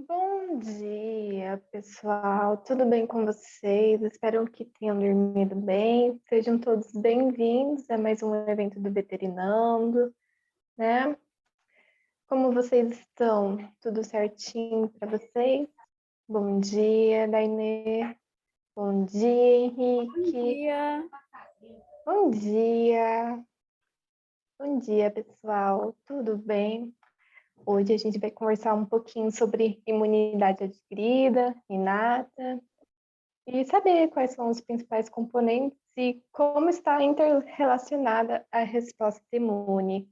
Bom dia, pessoal. Tudo bem com vocês? Espero que tenham dormido bem. Sejam todos bem-vindos a mais um evento do Veterinando, né? Como vocês estão? Tudo certinho para vocês? Bom dia, Dainê. Bom dia, Bom Henrique. dia. Bom dia. Bom dia, pessoal. Tudo bem? Hoje a gente vai conversar um pouquinho sobre imunidade adquirida, inata, e saber quais são os principais componentes e como está interrelacionada a resposta imune.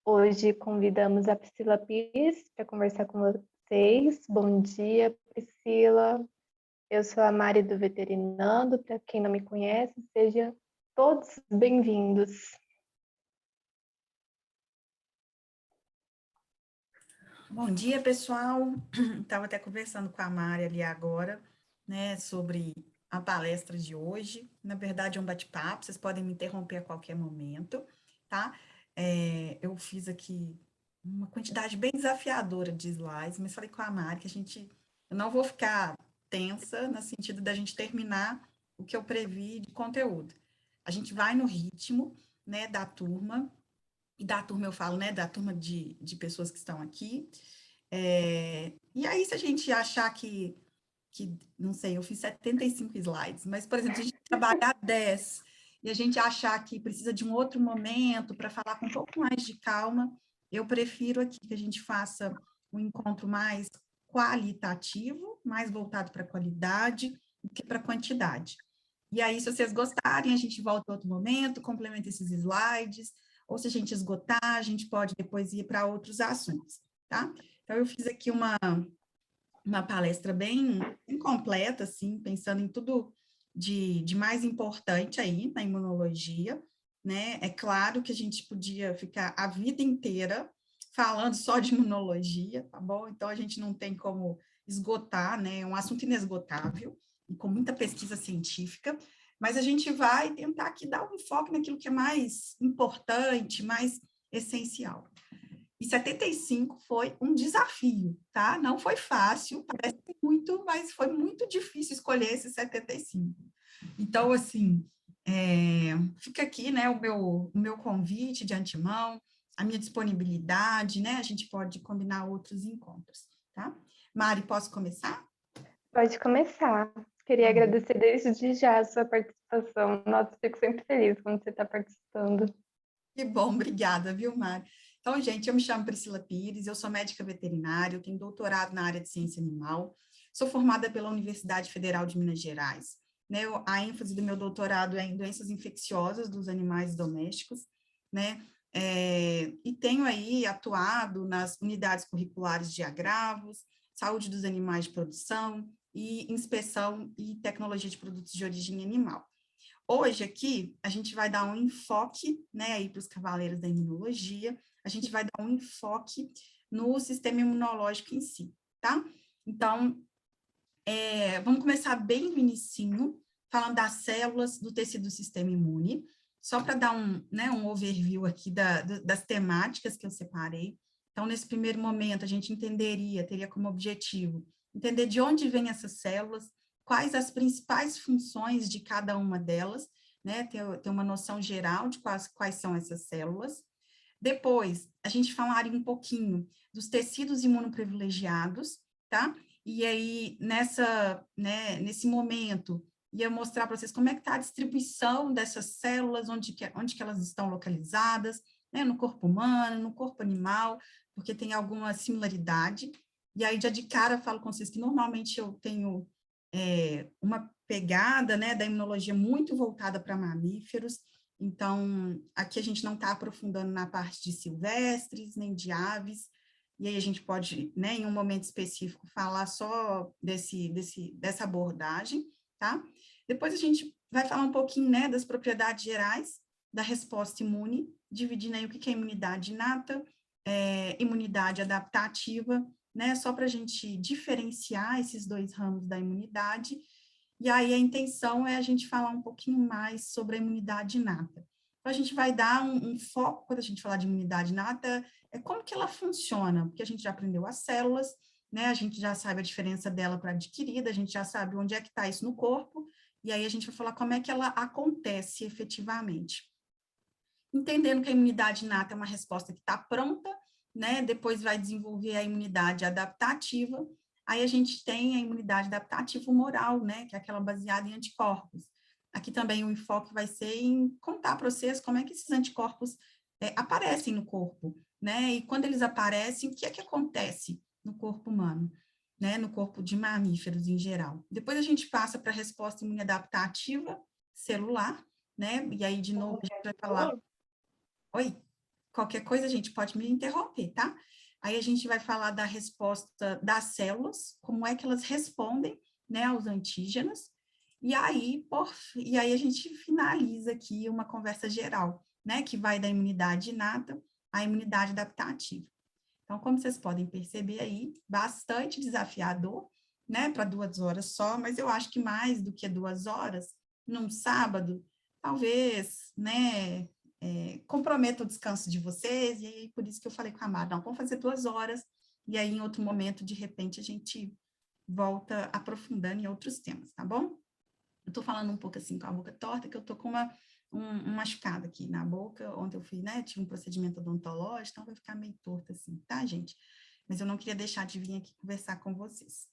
Hoje convidamos a Priscila Pires para conversar com vocês. Bom dia, Priscila. Eu sou a Mari do Veterinando. Para quem não me conhece, sejam todos bem-vindos. Bom dia, pessoal. Estava até conversando com a Mari ali agora, né, sobre a palestra de hoje. Na verdade, é um bate-papo, vocês podem me interromper a qualquer momento, tá? Eu fiz aqui uma quantidade bem desafiadora de slides, mas falei com a Mari que eu não vou ficar tensa no sentido da gente terminar o que eu previ de conteúdo. A gente vai no ritmo, né, da turma, e da turma eu falo, né, da turma de pessoas que estão aqui. E aí, se a gente achar não sei, eu fiz 75 slides, mas, por exemplo, se a gente trabalhar 10 e a gente achar que precisa de um outro momento para falar com um pouco mais de calma, eu prefiro aqui que a gente faça um encontro mais qualitativo, mais voltado para a qualidade do que para a quantidade. E aí, se vocês gostarem, a gente volta em outro momento, complementa esses slides, ou se a gente esgotar, a gente pode depois ir para outros assuntos, tá? Então, eu fiz aqui uma palestra bem completa, assim, pensando em tudo de mais importante aí na imunologia, né? É claro que a gente podia ficar a vida inteira falando só de imunologia, tá bom? Então, a gente não tem como esgotar, né? É um assunto inesgotável e com muita pesquisa científica, mas a gente vai tentar aqui dar um enfoque naquilo que é mais importante, mais essencial. E 75 foi um desafio, tá? Não foi fácil, parece muito, mas foi muito difícil escolher esse 75. Então, assim, fica aqui, né, o meu convite de antemão, a minha disponibilidade, né? A gente pode combinar outros encontros, tá? Mari, posso começar? Pode começar. Queria Tá. agradecer desde já a sua participação. Nossa, fico sempre feliz quando você está participando. Que bom, obrigada, viu, Mari? Então, gente, eu me chamo Priscila Pires, eu sou médica veterinária, eu tenho doutorado na área de ciência animal, sou formada pela Universidade Federal de Minas Gerais, né? A ênfase do meu doutorado é em doenças infecciosas dos animais domésticos, né? E tenho aí atuado nas unidades curriculares de agravos, saúde dos animais de produção e inspeção e tecnologia de produtos de origem animal. Hoje aqui, a gente vai dar um enfoque, né, aí para os cavaleiros da imunologia, a gente vai dar um enfoque no sistema imunológico em si, tá? Então, vamos começar bem no inicinho, falando das células do tecido do sistema imune, só para dar um overview aqui das temáticas que eu separei. Então, nesse primeiro momento, a gente teria como objetivo entender de onde vêm essas células, quais as principais funções de cada uma delas, né, ter uma noção geral de quais são essas células. Depois, a gente falaria um pouquinho dos tecidos imunoprivilegiados, tá? E aí, nesse momento, ia mostrar para vocês como é que está a distribuição dessas células, onde que elas estão localizadas, né, no corpo humano, no corpo animal, porque tem alguma similaridade. E aí, já de cara, falo com vocês que normalmente eu tenho uma pegada, né, da imunologia muito voltada para mamíferos, então, aqui a gente não está aprofundando na parte de silvestres, nem de aves, e aí a gente pode, né, em um momento específico, falar só dessa abordagem, tá? Depois a gente vai falar um pouquinho, né, das propriedades gerais da resposta imune, dividindo aí o que é imunidade inata, imunidade adaptativa, né, só para a gente diferenciar esses dois ramos da imunidade. E aí a intenção é a gente falar um pouquinho mais sobre a imunidade inata. Então, a gente vai dar um foco, quando a gente falar de imunidade inata, é como que ela funciona, porque a gente já aprendeu as células, né? A gente já sabe a diferença dela para adquirida, a gente já sabe onde é que está isso no corpo, e aí a gente vai falar como é que ela acontece efetivamente. Entendendo que a imunidade inata é uma resposta que está pronta, né? Depois vai desenvolver a imunidade adaptativa, aí a gente tem a imunidade adaptativa humoral, né? Que é aquela baseada em anticorpos. Aqui também o enfoque vai ser em contar para vocês como é que esses anticorpos aparecem no corpo, né? E quando eles aparecem, o que é que acontece no corpo humano, né? No corpo de mamíferos em geral. Depois a gente passa para a resposta imunidadaptativa celular, né? E aí, de novo, a gente vai falar. Oi? Qualquer coisa, a gente pode me interromper, tá? Aí a gente vai falar da resposta das células, como é que elas respondem, né, aos antígenos, e aí a gente finaliza aqui uma conversa geral, né, que vai da imunidade inata à imunidade adaptativa. Então, como vocês podem perceber aí, bastante desafiador, né, para 2 horas só, mas eu acho que mais do que 2 horas, num sábado, talvez, né, comprometa o descanso de vocês, e aí por isso que eu falei com a Mara, não, vamos fazer 2 horas, e aí em outro momento, de repente, a gente volta aprofundando em outros temas, tá bom? Eu tô falando um pouco assim com a boca torta, que eu tô com um machucado aqui na boca, ontem eu fui, né, tive um procedimento odontológico, então vai ficar meio torto assim, tá, gente? Mas eu não queria deixar de vir aqui conversar com vocês.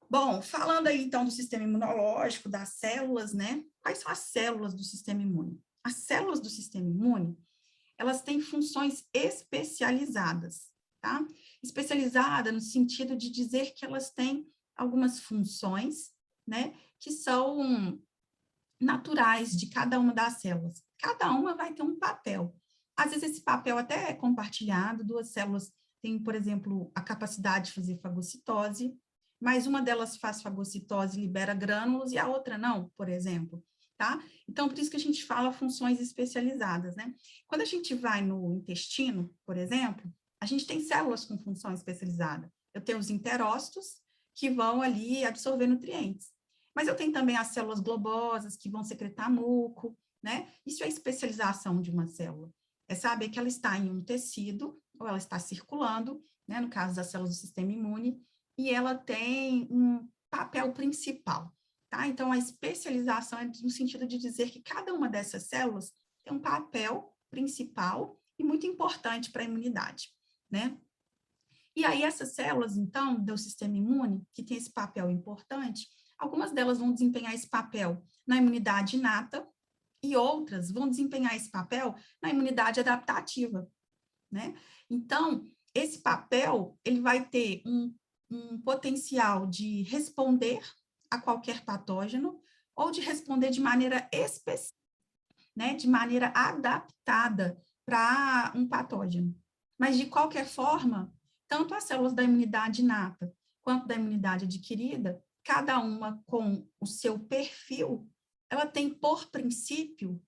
Bom, falando aí então do sistema imunológico, das células, né? Quais são as células do sistema imune? As células do sistema imune, elas têm funções especializadas, tá? Especializada no sentido de dizer que elas têm algumas funções, né, que são naturais de cada uma das células. Cada uma vai ter um papel. Às vezes esse papel até é compartilhado, 2 células têm, por exemplo, a capacidade de fazer fagocitose, mas uma delas faz fagocitose e libera grânulos e a outra não, por exemplo, tá? Então, por isso que a gente fala funções especializadas, né? Quando a gente vai no intestino, por exemplo, a gente tem células com função especializada. Eu tenho os enterócitos, que vão ali absorver nutrientes. Mas eu tenho também as células globosas, que vão secretar muco, né? Isso é a especialização de uma célula. É saber que ela está em um tecido, ou ela está circulando, né? No caso das células do sistema imune, e ela tem um papel principal, tá? Então, a especialização é no sentido de dizer que cada uma dessas células tem um papel principal e muito importante para a imunidade, né? E aí, essas células, então, do sistema imune, que tem esse papel importante, algumas delas vão desempenhar esse papel na imunidade inata e outras vão desempenhar esse papel na imunidade adaptativa, né? Então, esse papel, ele vai ter um potencial de responder a qualquer patógeno ou de responder de maneira específica, né? De maneira adaptada para um patógeno. Mas, de qualquer forma, tanto as células da imunidade inata quanto da imunidade adquirida, cada uma com o seu perfil, ela tem por princípio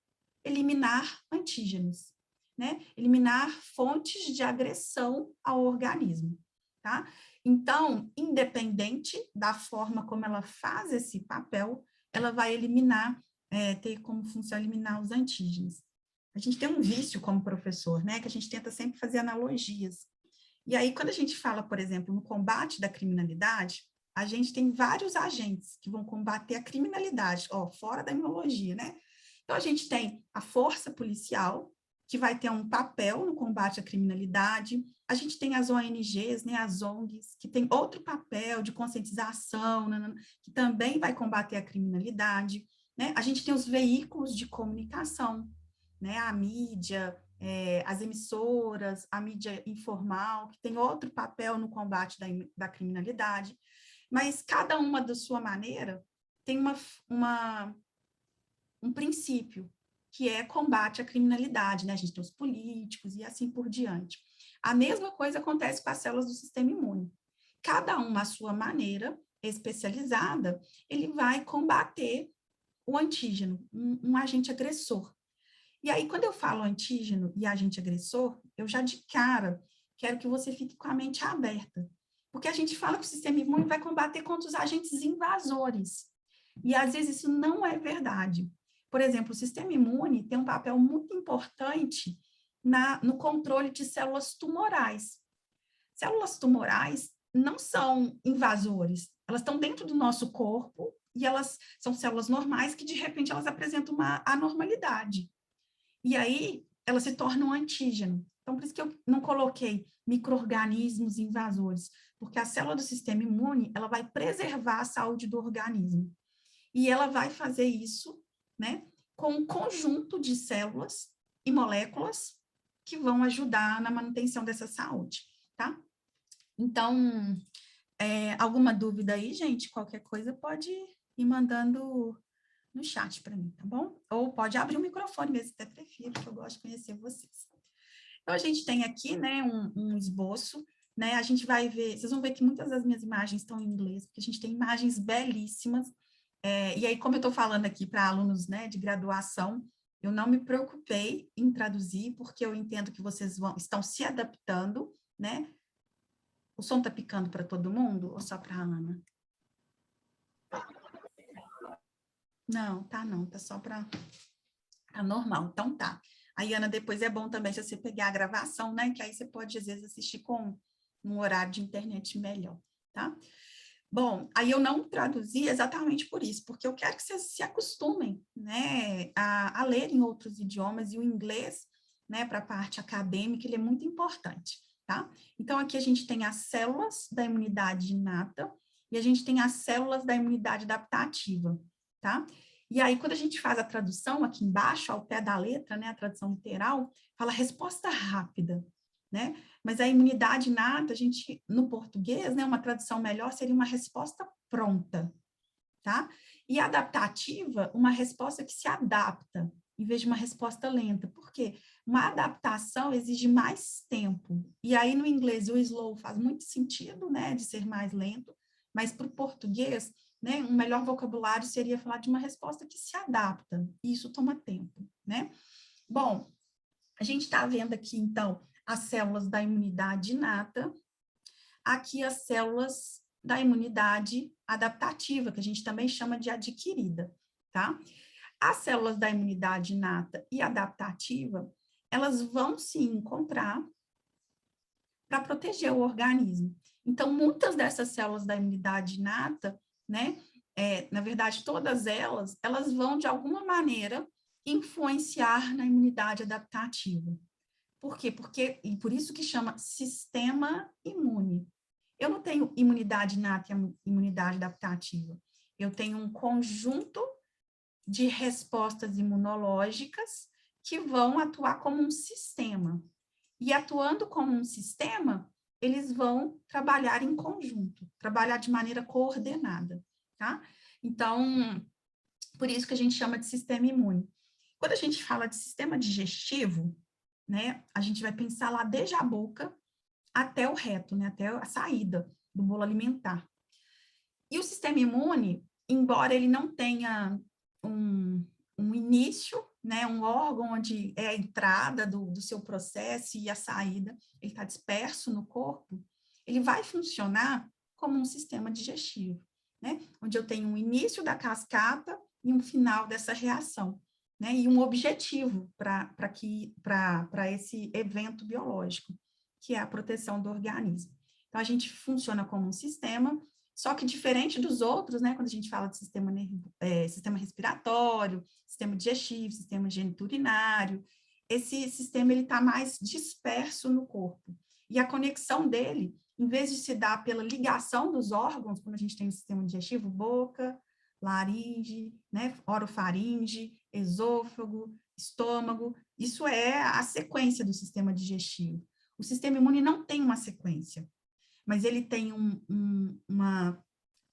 eliminar antígenos, né? Eliminar fontes de agressão ao organismo, tá? Então, independente da forma como ela faz esse papel, ela vai eliminar, ter como função eliminar os antígenos. A gente tem um vício como professor, né? Que a gente tenta sempre fazer analogias. E aí, quando a gente fala, por exemplo, no combate da criminalidade, a gente tem vários agentes que vão combater a criminalidade, ó, fora da imunologia, né? Então, a gente tem a força policial, que vai ter um papel no combate à criminalidade, a gente tem as ONGs, né, as ONGs, que tem outro papel de conscientização, que também vai combater a criminalidade, né? A gente tem os veículos de comunicação, né, a mídia, as emissoras, a mídia informal, que tem outro papel no combate da criminalidade, mas cada uma da sua maneira tem um princípio, que é combate à criminalidade, né? A gente tem os políticos e assim por diante. A mesma coisa acontece com as células do sistema imune. Cada uma à sua maneira especializada, ele vai combater o antígeno, um agente agressor. E aí, quando eu falo antígeno e agente agressor, eu já de cara quero que você fique com a mente aberta. Porque a gente fala que o sistema imune vai combater contra os agentes invasores. E às vezes isso não é verdade. Por exemplo, o sistema imune tem um papel muito importante no controle de células tumorais. Células tumorais não são invasores, elas estão dentro do nosso corpo e elas são células normais que, de repente, elas apresentam uma anormalidade. E aí, elas se tornam antígeno. Então, por isso que eu não coloquei micro-organismos invasores, porque a célula do sistema imune, ela vai preservar a saúde do organismo. E ela vai fazer isso, né, com um conjunto de células e moléculas que vão ajudar na manutenção dessa saúde, tá? Então, alguma dúvida aí, gente? Qualquer coisa pode ir mandando no chat para mim, tá bom? Ou pode abrir o microfone mesmo, até prefiro, porque eu gosto de conhecer vocês. Então, a gente tem aqui, né, um esboço, né, a gente vai ver, vocês vão ver que muitas das minhas imagens estão em inglês, porque a gente tem imagens belíssimas, e aí, como eu estou falando aqui para alunos, né, de graduação, eu não me preocupei em traduzir, porque eu entendo que vocês estão se adaptando, né? O som está picando para todo mundo ou só para a Ana? Não, tá só para... Tá normal, então tá. Aí, Ana, depois é bom também se você pegar a gravação, né? Que aí você pode, às vezes, assistir com um horário de internet melhor, tá? Bom, aí eu não traduzi exatamente por isso, porque eu quero que vocês se acostumem, né, a ler em outros idiomas, e o inglês, né, para a parte acadêmica, ele é muito importante, tá? Então, aqui a gente tem as células da imunidade inata e a gente tem as células da imunidade adaptativa, tá? E aí, quando a gente faz a tradução aqui embaixo, ao pé da letra, né, a tradução literal, fala resposta rápida, né? Mas a imunidade inata, a gente, no português, né, uma tradução melhor seria uma resposta pronta, tá? E adaptativa, uma resposta que se adapta, em vez de uma resposta lenta. Por quê? Uma adaptação exige mais tempo. E aí, no inglês, o slow faz muito sentido, né, de ser mais lento, mas para o português, né, um melhor vocabulário seria falar de uma resposta que se adapta, e isso toma tempo, né? Bom, a gente está vendo aqui, então, as células da imunidade inata, aqui as células da imunidade adaptativa, que a gente também chama de adquirida, tá? As células da imunidade inata e adaptativa, elas vão se encontrar para proteger o organismo. Então, muitas dessas células da imunidade inata, né, na verdade, todas elas vão, de alguma maneira, influenciar na imunidade adaptativa. Por quê? Porque, e por isso que chama sistema imune. Eu não tenho imunidade inata e imunidade adaptativa. Eu tenho um conjunto de respostas imunológicas que vão atuar como um sistema. E atuando como um sistema, eles vão trabalhar em conjunto, trabalhar de maneira coordenada, tá? Então, por isso que a gente chama de sistema imune. Quando a gente fala de sistema digestivo, né, a gente vai pensar lá desde a boca até o reto, né, até a saída do bolo alimentar. E o sistema imune, embora ele não tenha um início, né, um órgão onde é a entrada do seu processo e a saída, ele está disperso no corpo, ele vai funcionar como um sistema digestivo, né, onde eu tenho um início da cascata e um final dessa reação, né, e um objetivo para esse evento biológico, que é a proteção do organismo. Então, a gente funciona como um sistema, só que diferente dos outros, né, quando a gente fala de sistema respiratório, sistema digestivo, sistema geniturinário, esse sistema ele está mais disperso no corpo. E a conexão dele, em vez de se dar pela ligação dos órgãos, quando a gente tem o sistema digestivo, boca, laringe, né, orofaringe, esôfago, estômago, isso é a sequência do sistema digestivo. O sistema imune não tem uma sequência, mas ele tem uma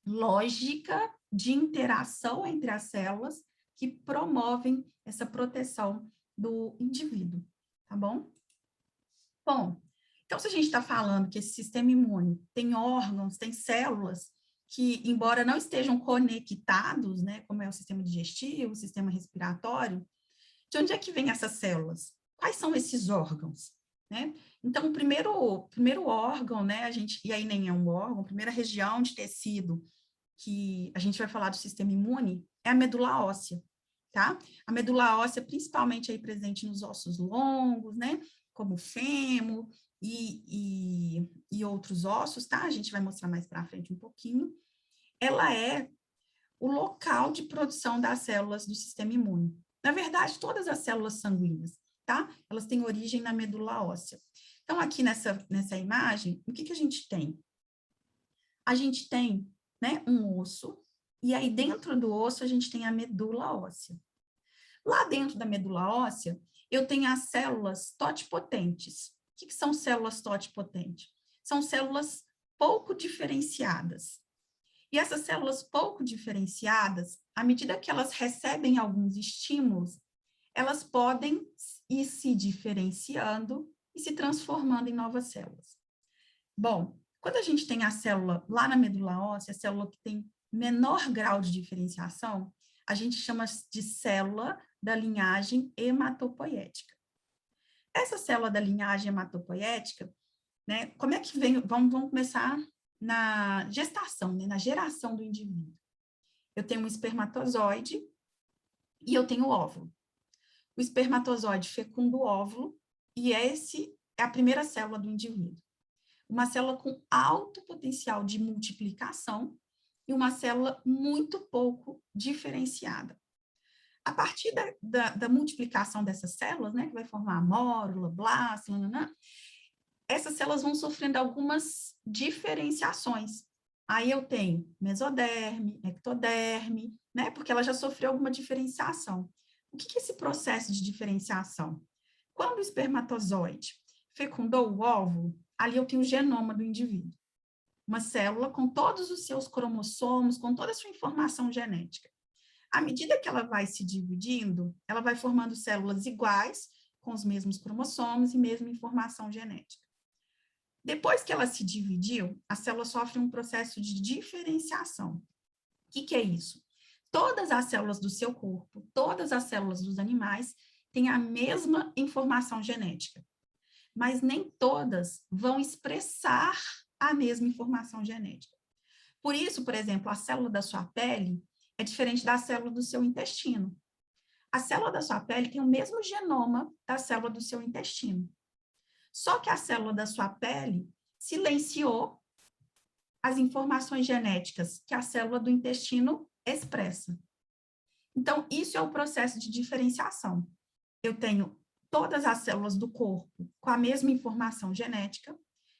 lógica de interação entre as células que promovem essa proteção do indivíduo, tá bom? Bom, então se a gente está falando que esse sistema imune tem órgãos, tem células que, embora não estejam conectados, né, como é o sistema digestivo, o sistema respiratório, de onde é que vêm essas células? Quais são esses órgãos? Né? Então, o primeiro órgão, né, e aí nem é um órgão, a primeira região de tecido que a gente vai falar do sistema imune é a medula óssea, tá? A medula óssea, principalmente aí presente nos ossos longos, né, como o fêmur, e outros ossos, tá? A gente vai mostrar mais para frente um pouquinho. Ela é o local de produção das células do sistema imune. Na verdade, todas as células sanguíneas, tá? Elas têm origem na medula óssea. Então, aqui nessa imagem, o que a gente tem? A gente tem, né, um osso, e aí dentro do osso a gente tem a medula óssea. Lá dentro da medula óssea, eu tenho as células totipotentes. O que são células totipotentes? São células pouco diferenciadas. E essas células pouco diferenciadas, à medida que elas recebem alguns estímulos, elas podem ir se diferenciando e se transformando em novas células. Bom, quando a gente tem a célula lá na medula óssea, a célula que tem menor grau de diferenciação, a gente chama de célula da linhagem hematopoética. Essa célula da linhagem hematopoética, né, como é que vem? Vamos começar na gestação, né, na geração do indivíduo. Eu tenho um espermatozoide e eu tenho o óvulo. O espermatozoide fecunda o óvulo e esse é a primeira célula do indivíduo. Uma célula com alto potencial de multiplicação e uma célula muito pouco diferenciada. A partir da multiplicação dessas células, né, que vai formar a mórula, blasto, essas células vão sofrendo algumas diferenciações. Aí eu tenho mesoderme, ectoderme, né, porque ela já sofreu alguma diferenciação. O que é esse processo de diferenciação? Quando o espermatozoide fecundou o óvulo, ali eu tenho o genoma do indivíduo. Uma célula com todos os seus cromossomos, com toda a sua informação genética. À medida que ela vai se dividindo, ela vai formando células iguais, com os mesmos cromossomos e mesma informação genética. Depois que ela se dividiu, a célula sofre um processo de diferenciação. O que é isso? Todas as células do seu corpo, todas as células dos animais, têm a mesma informação genética, mas nem todas vão expressar a mesma informação genética. Por isso, por exemplo, a célula da sua pele é diferente da célula do seu intestino. A célula da sua pele tem o mesmo genoma da célula do seu intestino. Só que a célula da sua pele silenciou as informações genéticas que a célula do intestino expressa. Então, isso é o processo de diferenciação. Eu tenho todas as células do corpo com a mesma informação genética,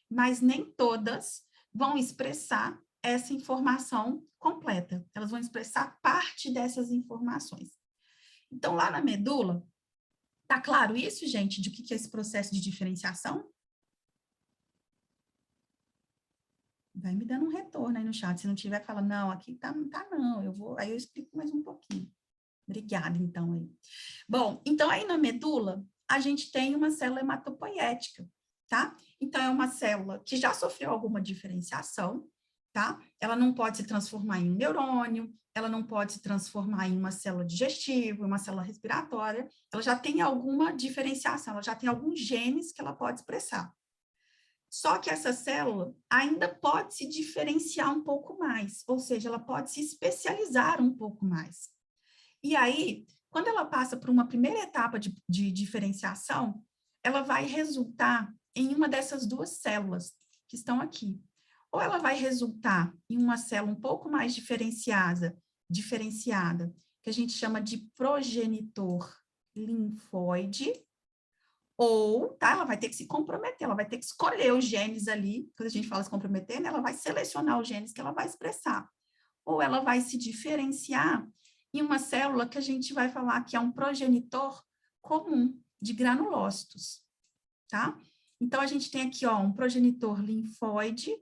mas nem todas vão expressar essa informação completa. Elas vão expressar parte dessas informações. Então, lá na medula, tá claro isso, gente, de o que é esse processo de diferenciação? Vai me dando um retorno aí no chat. Se não tiver, fala, não, aqui tá não. Aí eu explico mais um pouquinho. Obrigada, então, aí. Bom, então aí na medula, a gente tem uma célula hematopoética, tá? Então, é uma célula que já sofreu alguma diferenciação, tá? Ela não pode se transformar em um neurônio, ela não pode se transformar em uma célula digestiva, uma célula respiratória, ela já tem alguma diferenciação, ela já tem alguns genes que ela pode expressar. Só que essa célula ainda pode se diferenciar um pouco mais, ou seja, ela pode se especializar um pouco mais. E aí, quando ela passa por uma primeira etapa de diferenciação, ela vai resultar em uma dessas duas células que estão aqui. Ou ela vai resultar em uma célula um pouco mais diferenciada, que a gente chama de progenitor linfóide, ou, tá, ela vai ter que se comprometer, ela vai ter que escolher os genes ali, quando a gente fala se comprometer, né, ela vai selecionar os genes que ela vai expressar. Ou ela vai se diferenciar em uma célula que a gente vai falar que é um progenitor comum de granulócitos, tá? Então, a gente tem aqui, ó, um progenitor linfóide,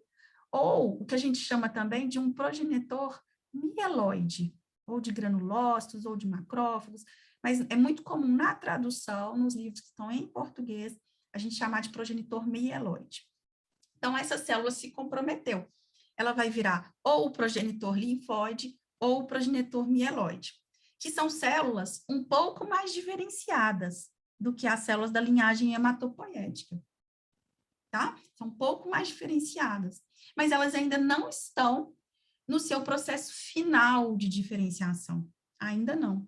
ou o que a gente chama também de um progenitor mieloide, ou de granulócitos, ou de macrófagos, mas é muito comum na tradução, nos livros que estão em português, a gente chamar de progenitor mieloide. Então, essa célula se comprometeu. Ela vai virar ou o progenitor linfóide ou o progenitor mieloide, que são células um pouco mais diferenciadas do que as células da linhagem hematopoética, tá? São um pouco mais diferenciadas, mas elas ainda não estão no seu processo final de diferenciação, ainda não.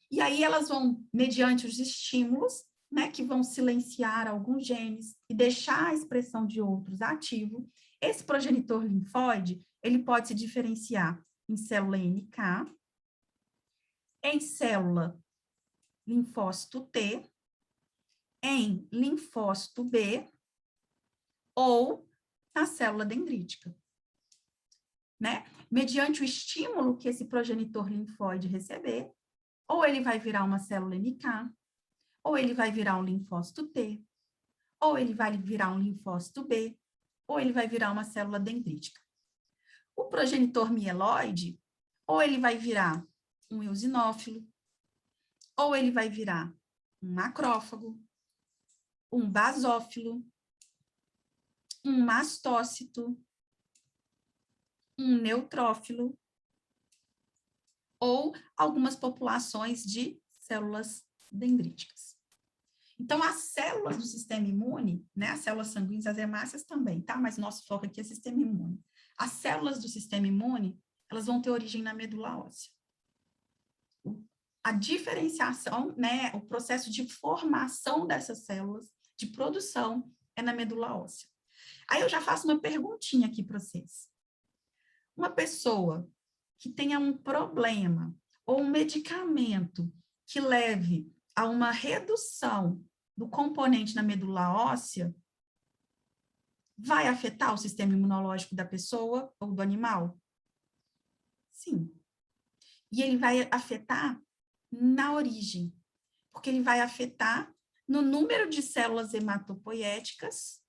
E aí elas vão, mediante os estímulos, né, que vão silenciar alguns genes e deixar a expressão de outros ativo. Esse progenitor linfóide, ele pode se diferenciar em célula NK, em célula linfócito T, em linfócito B ou na célula dendrítica, né? Mediante o estímulo que esse progenitor linfóide receber, ou ele vai virar uma célula NK, ou ele vai virar um linfócito T, ou ele vai virar um linfócito B, ou ele vai virar uma célula dendrítica. O progenitor mieloide, ou ele vai virar um eosinófilo, ou ele vai virar um macrófago, um basófilo, um mastócito, um neutrófilo, ou algumas populações de células dendríticas. Então, as células do sistema imune, né, as células sanguíneas, as hemácias também, tá? Mas nosso foco aqui é sistema imune. As células do sistema imune, elas vão ter origem na medula óssea. A diferenciação, né, o processo de formação dessas células, de produção, é na medula óssea. Aí eu já faço uma perguntinha aqui para vocês. Uma pessoa que tenha um problema ou um medicamento que leve a uma redução do componente na medula óssea, vai afetar o sistema imunológico da pessoa ou do animal? Sim. E ele vai afetar na origem, porque ele vai afetar no número de células hematopoéticas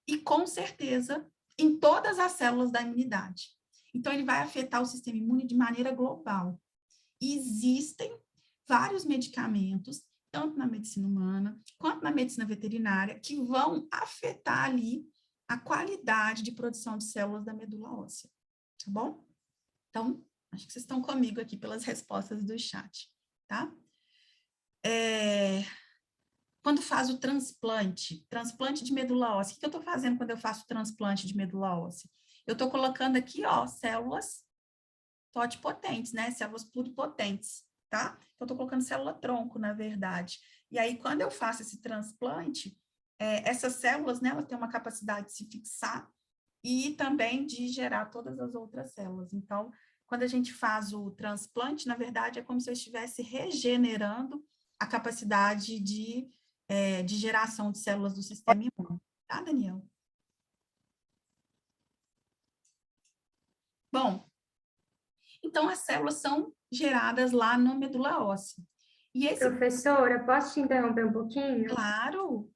e, com certeza, em todas as células da imunidade. Então, ele vai afetar o sistema imune de maneira global. E existem vários medicamentos, tanto na medicina humana quanto na medicina veterinária, que vão afetar ali a qualidade de produção de células da medula óssea, tá bom? Então, acho que vocês estão comigo aqui pelas respostas do chat, tá? Quando faz o transplante de medula óssea, o que eu estou fazendo quando eu faço transplante de medula óssea? Eu estou colocando aqui, ó, células totipotentes, né? Células pluripotentes, tá? Eu estou colocando célula-tronco, na verdade. E aí, quando eu faço esse transplante, essas células, né, elas têm uma capacidade de se fixar e também de gerar todas as outras células. Então, quando a gente faz o transplante, na verdade, é como se eu estivesse regenerando a capacidade de geração de células do sistema imune. Tá, Daniel? Bom, então as células são geradas lá na medula óssea. E esse... Professora, posso te interromper um pouquinho? Claro.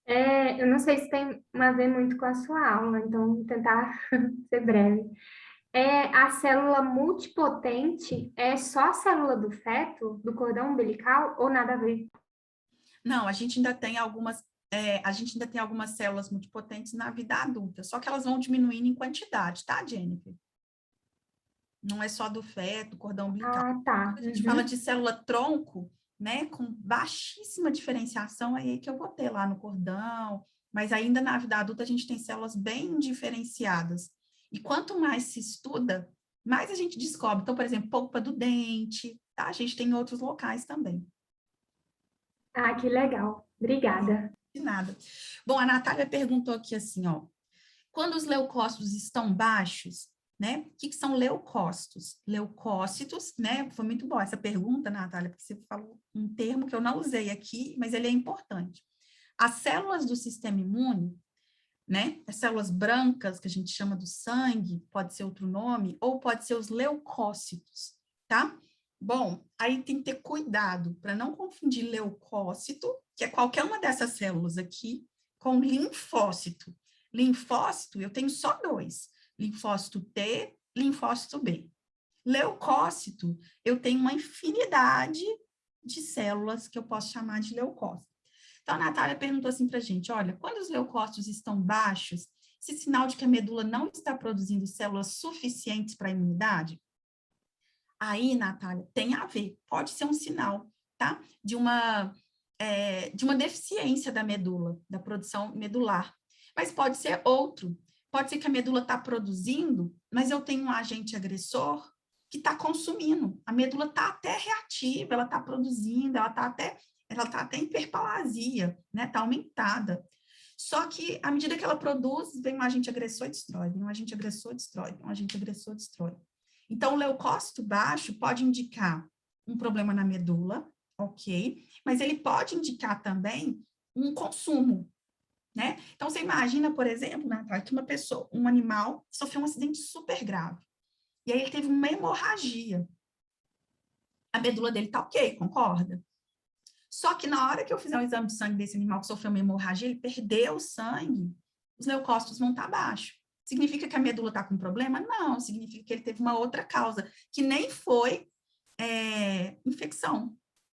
Eu não sei se tem a ver muito com a sua aula, então vou tentar ser breve. A célula multipotente é só a célula do feto, do cordão umbilical, ou nada a ver? Não, a gente ainda tem algumas células multipotentes na vida adulta, só que elas vão diminuindo em quantidade, tá, Jennifer? Não é só do feto, cordão umbilical. Ah, tá. Quando a gente fala de célula-tronco, né, com baixíssima diferenciação, é aí que eu vou ter lá no cordão, mas ainda na vida adulta a gente tem células bem diferenciadas. E quanto mais se estuda, mais a gente descobre. Então, por exemplo, polpa do dente, tá? A gente tem em outros locais também. Ah, que legal. Obrigada. De nada. Bom, a Natália perguntou aqui assim, ó, quando os leucócitos estão baixos, né? O que são leucócitos? Leucócitos, né? Foi muito boa essa pergunta, Natália, porque você falou um termo que eu não usei aqui, mas ele é importante. As células do sistema imune, né? As células brancas, que a gente chama do sangue, pode ser outro nome, ou pode ser os leucócitos, tá? Bom, aí tem que ter cuidado para não confundir leucócito, que é qualquer uma dessas células aqui, com linfócito. Linfócito, eu tenho só dois, linfócito T, linfócito B. Leucócito, eu tenho uma infinidade de células que eu posso chamar de leucócito. Então, a Natália perguntou assim para a gente, olha, quando os leucócitos estão baixos, esse sinal de que a medula não está produzindo células suficientes para a imunidade? Aí, Natália, tem a ver, pode ser um sinal, tá? De uma deficiência da medula, da produção medular. Mas pode ser outro. Pode ser que a medula está produzindo, mas eu tenho um agente agressor que está consumindo. A medula está até reativa, ela está produzindo, ela está até ela está até em hiperplasia, né? Está aumentada. Só que, à medida que ela produz, vem um agente agressor e destrói, vem um agente agressor e destrói, vem um agente agressor e destrói. Então, o leucócito baixo pode indicar um problema na medula, ok? Mas ele pode indicar também um consumo, né? Então, você imagina, por exemplo, Natália, que uma pessoa, um animal, sofreu um acidente super grave. E aí ele teve uma hemorragia. A medula dele tá ok, concorda? Só que na hora que eu fizer um exame de sangue desse animal que sofreu uma hemorragia, ele perdeu o sangue, os leucócitos vão estar baixos. Significa que a medula está com problema? Não, significa que ele teve uma outra causa, que nem foi infecção,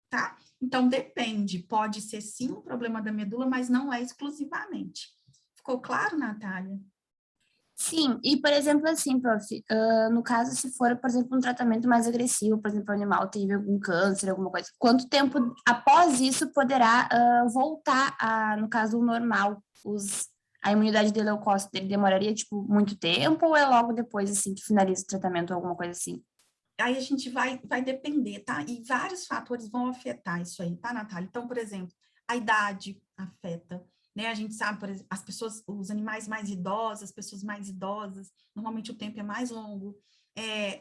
tá? Então, depende, pode ser sim um problema da medula, mas não é exclusivamente. Ficou claro, Natália? Sim, e por exemplo, assim, prof, no caso, se for, por exemplo, um tratamento mais agressivo, por exemplo, o animal teve algum câncer, alguma coisa, quanto tempo após isso poderá voltar a, no caso, o normal, a imunidade de leucócito dele demoraria, tipo, muito tempo ou é logo depois, assim, que finaliza o tratamento ou alguma coisa assim? Aí a gente vai depender, tá? E vários fatores vão afetar isso aí, tá, Natália? Então, por exemplo, a idade afeta, né? A gente sabe, por exemplo, as pessoas, os animais mais idosos, as pessoas mais idosas, normalmente o tempo é mais longo.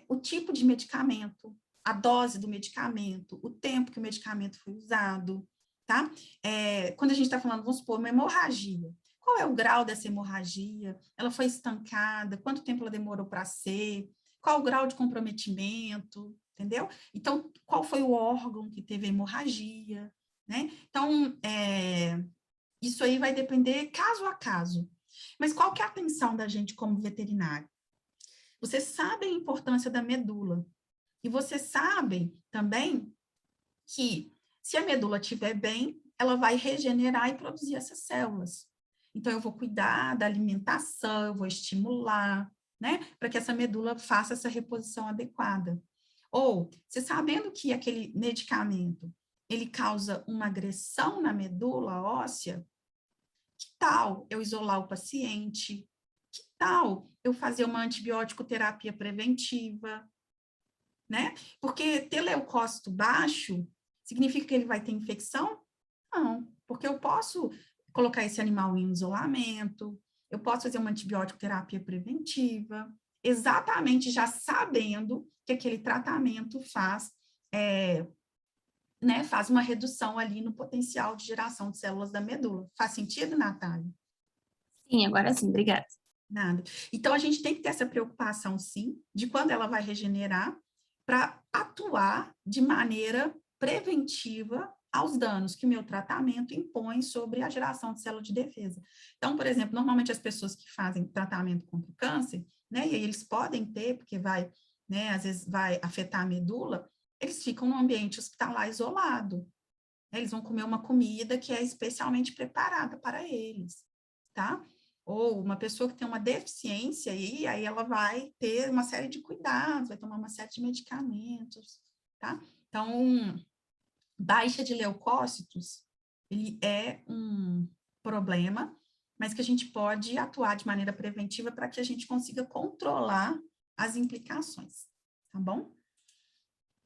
O tipo de medicamento, a dose do medicamento, o tempo que o medicamento foi usado, tá? Quando a gente está falando, vamos supor, uma hemorragia, qual é o grau dessa hemorragia? Ela foi estancada? Quanto tempo ela demorou para ser? Qual o grau de comprometimento, entendeu? Então, qual foi o órgão que teve a hemorragia, né? Então, isso aí vai depender caso a caso. Mas qual que é a atenção da gente como veterinário? Você sabe a importância da medula. E você sabe também que se a medula estiver bem, ela vai regenerar e produzir essas células. Então, eu vou cuidar da alimentação, eu vou estimular, né, para que essa medula faça essa reposição adequada. Ou, você sabendo que aquele medicamento, ele causa uma agressão na medula óssea, que tal eu isolar o paciente? Que tal eu fazer uma antibiótico terapia preventiva, né? Porque ter leucócito baixo significa que ele vai ter infecção? Não, porque eu posso colocar esse animal em isolamento, eu posso fazer uma antibiótico terapia preventiva, exatamente já sabendo que aquele tratamento faz, né, faz uma redução ali no potencial de geração de células da medula. Faz sentido, Natália? Sim, agora sim, obrigada. Nada. Então, a gente tem que ter essa preocupação, sim, de quando ela vai regenerar, para atuar de maneira preventiva aos danos que o meu tratamento impõe sobre a geração de célula de defesa. Então, por exemplo, normalmente as pessoas que fazem tratamento contra o câncer, né, e aí eles podem ter, porque vai, né, às vezes vai afetar a medula, eles ficam no ambiente hospitalar isolado. Né, eles vão comer uma comida que é especialmente preparada para eles, tá? Ou uma pessoa que tem uma deficiência, aí ela vai ter uma série de cuidados, vai tomar uma série de medicamentos, tá? Então, baixa de leucócitos, ele é um problema, mas que a gente pode atuar de maneira preventiva para que a gente consiga controlar as implicações, tá bom?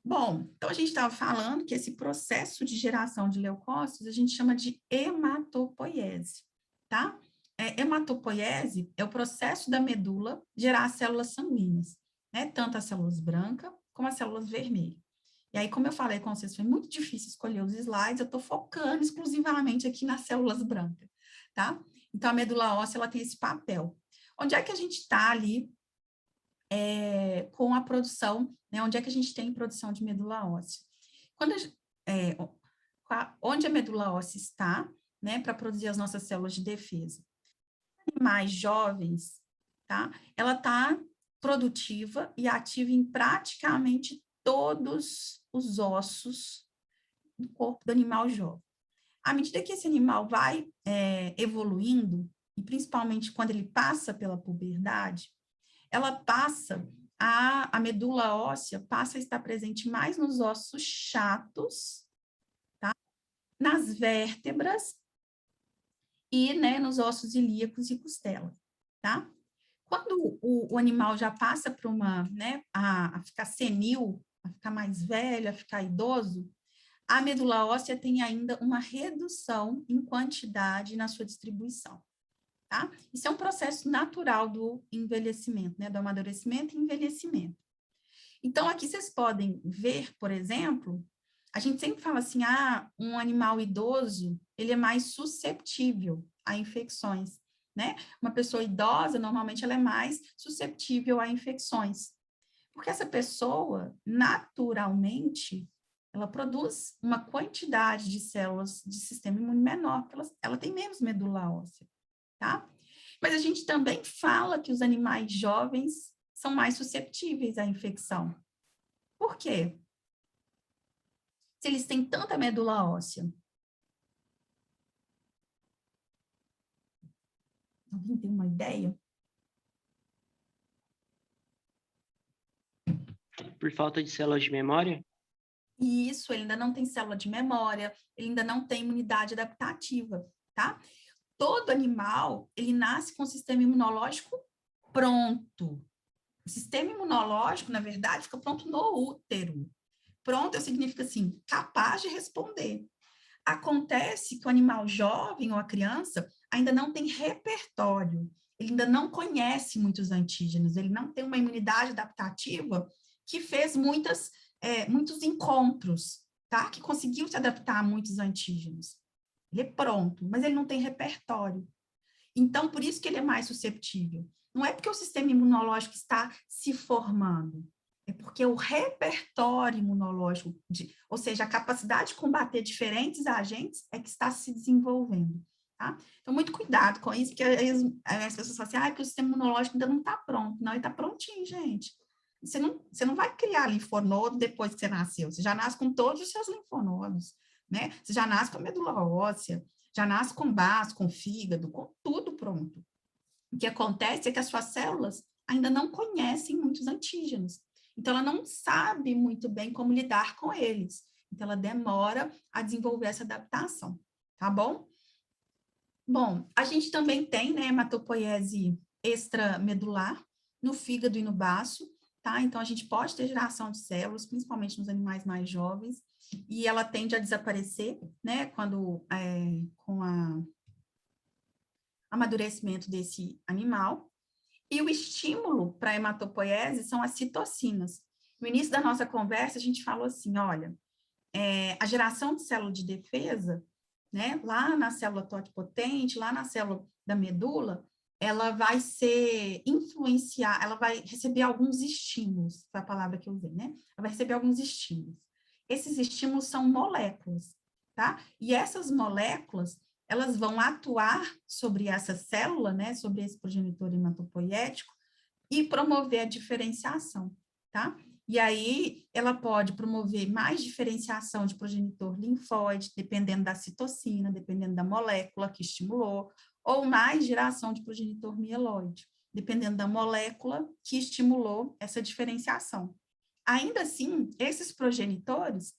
Bom, então a gente estava falando que esse processo de geração de leucócitos a gente chama de hematopoiese, tá? Hematopoiese é o processo da medula gerar células sanguíneas, né? Tanto as células brancas como as células vermelhas. E aí, como eu falei com vocês, foi muito difícil escolher os slides, eu estou focando exclusivamente aqui nas células brancas, tá? Então, a medula óssea, ela tem esse papel. Onde é que a gente está ali com a produção, né? Onde é que a gente tem produção de medula óssea? Onde a medula óssea está, né, para produzir as nossas células de defesa? Mais jovens, tá? Ela está produtiva e ativa em praticamente todos os ossos do corpo do animal jovem. À medida que esse animal vai evoluindo, e principalmente quando ele passa pela puberdade, ela passa, a medula óssea passa a estar presente mais nos ossos chatos, tá? Nas vértebras e, né, nos ossos ilíacos e costela, tá? Quando o animal já passa para uma, né, a ficar senil, a ficar mais velho, a ficar idoso, a medula óssea tem ainda uma redução em quantidade na sua distribuição, tá? Isso é um processo natural do envelhecimento, né? Do amadurecimento e envelhecimento. Então, aqui vocês podem ver, por exemplo, a gente sempre fala assim, um animal idoso, ele é mais susceptível a infecções, né? Uma pessoa idosa, normalmente, ela é mais susceptível a infecções. Porque essa pessoa, naturalmente, ela produz uma quantidade de células de sistema imune menor, porque ela tem menos medula óssea, tá? Mas a gente também fala que os animais jovens são mais susceptíveis à infecção. Por quê? Se eles têm tanta medula óssea. Alguém tem uma ideia? Por falta de células de memória? E isso, ele ainda não tem célula de memória, ele ainda não tem imunidade adaptativa, tá? Todo animal, ele nasce com o sistema imunológico pronto. O sistema imunológico, na verdade, fica pronto no útero. Pronto significa assim, capaz de responder. Acontece que o animal jovem ou a criança ainda não tem repertório, ele ainda não conhece muitos antígenos, ele não tem uma imunidade adaptativa que fez muitos encontros, tá? Que conseguiu se adaptar a muitos antígenos. Ele é pronto, mas ele não tem repertório. Então, por isso que ele é mais susceptível. Não é porque o sistema imunológico está se formando, é porque o repertório imunológico, ou seja, a capacidade de combater diferentes agentes, é que está se desenvolvendo, tá? Então, muito cuidado com isso, porque as pessoas falam assim, porque o sistema imunológico ainda não está pronto. Não, ele está prontinho, gente. Você não vai criar linfonodo depois que você nasceu, você já nasce com todos os seus linfonodos, né? Você já nasce com a medula óssea, já nasce com baço, com fígado, com tudo pronto. O que acontece é que as suas células ainda não conhecem muitos antígenos. Então, ela não sabe muito bem como lidar com eles. Então, ela demora a desenvolver essa adaptação, tá bom? Bom, a gente também tem, né, hematopoiese extramedular no fígado e no baço, tá? Então, a gente pode ter geração de células, principalmente nos animais mais jovens, e ela tende a desaparecer, né, quando, com o amadurecimento desse animal. E o estímulo para a hematopoiese são as citocinas. No início da nossa conversa, a gente falou assim, olha, a geração de célula de defesa, né, lá na célula totipotente, lá na célula da medula, ela vai ela vai receber alguns estímulos, foi a palavra que eu usei, né? Ela vai receber alguns estímulos. Esses estímulos são moléculas, tá? E essas moléculas, elas vão atuar sobre essa célula, né, sobre esse progenitor hematopoiético e promover a diferenciação, tá? E aí, ela pode promover mais diferenciação de progenitor linfóide, dependendo da citocina, dependendo da molécula que estimulou, ou mais geração de progenitor mieloide, dependendo da molécula que estimulou essa diferenciação. Ainda assim, esses progenitores,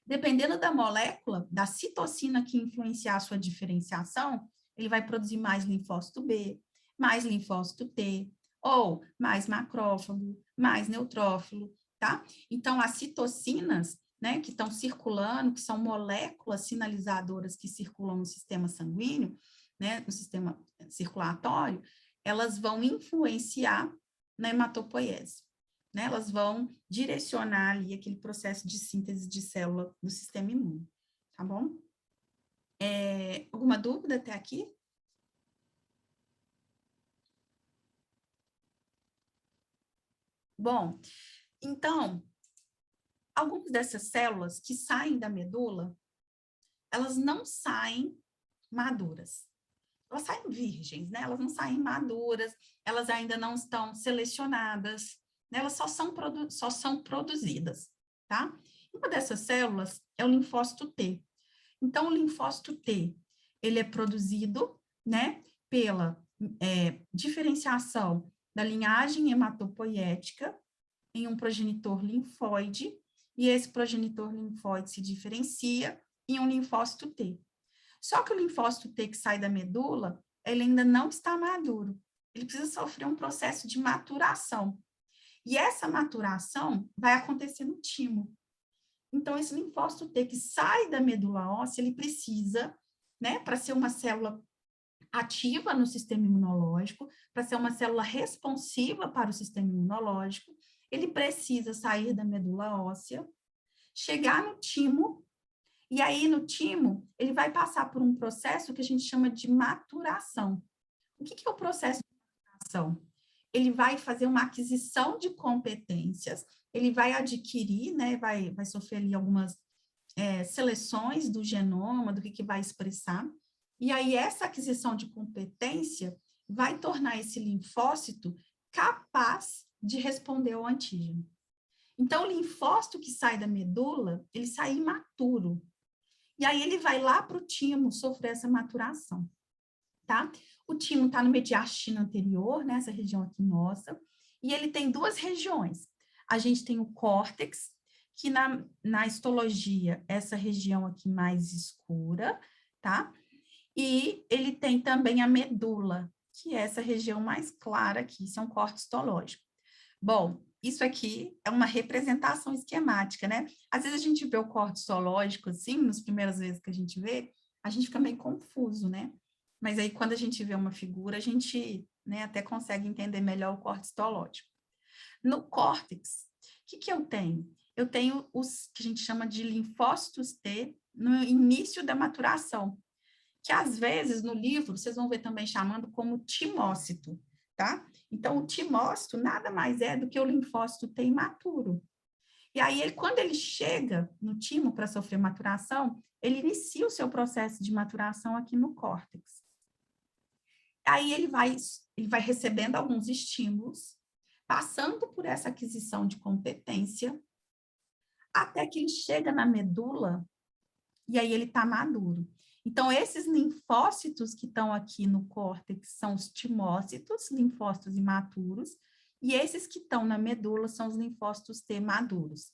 dependendo da molécula, da citocina que influenciar a sua diferenciação, ele vai produzir mais linfócito B, mais linfócito T, ou mais macrófago, mais neutrófilo, tá? Então, as citocinas, né, que estão circulando, que são moléculas sinalizadoras que circulam no sistema sanguíneo, né, no sistema circulatório, elas vão influenciar na hematopoiese, né? Elas vão direcionar ali aquele processo de síntese de célula do sistema imune, tá bom? Alguma dúvida até aqui? Bom, então, algumas dessas células que saem da medula, elas não saem maduras. Elas saem virgens, né? Elas não saem maduras, elas ainda não estão selecionadas, né? Elas só são produzidas, tá? Uma dessas células é o linfócito T. Então, o linfócito T, ele é produzido, né, pela diferenciação da linhagem hematopoiética em um progenitor linfóide, e esse progenitor linfóide se diferencia em um linfócito T. Só que o linfócito T que sai da medula, ele ainda não está maduro. Ele precisa sofrer um processo de maturação. E essa maturação vai acontecer no timo. Então, esse linfócito T que sai da medula óssea, ele precisa, né, para ser uma célula ativa no sistema imunológico, para ser uma célula responsiva para o sistema imunológico, ele precisa sair da medula óssea, chegar no timo, e aí no timo ele vai passar por um processo que a gente chama de maturação. O que é o processo de maturação? Ele vai fazer uma aquisição de competências, ele vai adquirir, né, vai sofrer ali algumas seleções do genoma, do que vai expressar, e aí essa aquisição de competência vai tornar esse linfócito capaz de responder ao antígeno. Então, o linfócito que sai da medula, ele sai imaturo. E aí ele vai lá para o timo sofrer essa maturação, tá? O timo está no mediastino anterior, nessa região aqui nossa, e ele tem duas regiões. A gente tem o córtex, que na histologia, essa região aqui mais escura, tá? E ele tem também a medula, que é essa região mais clara aqui, isso é um corte histológico. Bom, isso aqui é uma representação esquemática, né? Às vezes a gente vê o corte histológico, assim, nas primeiras vezes que a gente vê, a gente fica meio confuso, né? Mas aí, quando a gente vê uma figura, a gente, né, até consegue entender melhor o corte histológico. No córtex, o que eu tenho? Eu tenho os que a gente chama de linfócitos T no início da maturação, que às vezes no livro vocês vão ver também chamando como timócito, tá? Então, o timócito nada mais é do que o linfócito T imaturo. E aí, quando ele chega no timo para sofrer maturação, ele inicia o seu processo de maturação aqui no córtex. Aí ele vai recebendo alguns estímulos, passando por essa aquisição de competência, até que ele chega na medula, e aí ele está maduro. Então, esses linfócitos que estão aqui no córtex são os timócitos, linfócitos imaturos, e esses que estão na medula são os linfócitos T maduros.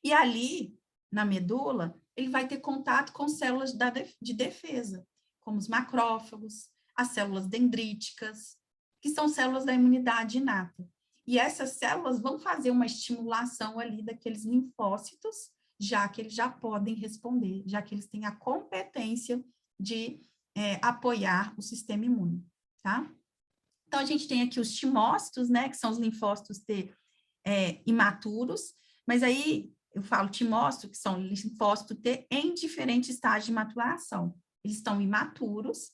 E ali, na medula, ele vai ter contato com células de defesa, como os macrófagos, as células dendríticas, que são células da imunidade inata. E essas células vão fazer uma estimulação ali daqueles linfócitos, já que eles já podem responder, já que eles têm a competência de apoiar o sistema imune, tá? Então, a gente tem aqui os timócitos, né, que são os linfócitos T imaturos, mas aí eu falo timócito, que são linfócitos T em diferentes estágios de maturação. Eles estão imaturos,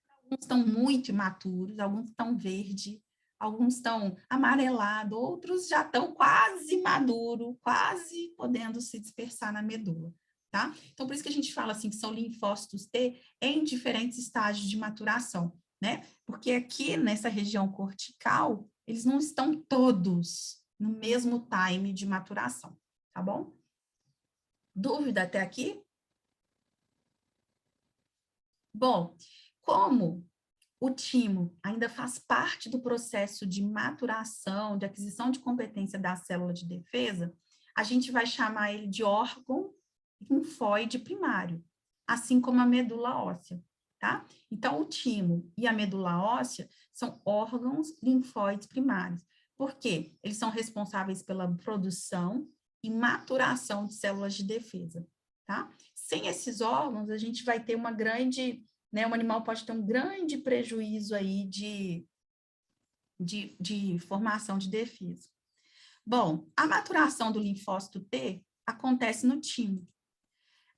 alguns estão muito imaturos, alguns estão verde, alguns estão amarelados, outros já estão quase maduro, quase podendo se dispersar na medula, tá? Então, por isso que a gente fala assim, que são linfócitos T em diferentes estágios de maturação, né? Porque aqui, nessa região cortical, eles não estão todos no mesmo time de maturação, tá bom? Dúvida até aqui? Bom, como o timo ainda faz parte do processo de maturação, de aquisição de competência da célula de defesa, a gente vai chamar ele de órgão linfóide primário, assim como a medula óssea, tá? Então, o timo e a medula óssea são órgãos linfóides primários. Por quê? Eles são responsáveis pela produção e maturação de células de defesa, tá? Sem esses órgãos, a gente vai ter uma grande... Né, o animal pode ter um grande prejuízo aí de formação de defesa. Bom, a maturação do linfócito T acontece no timo.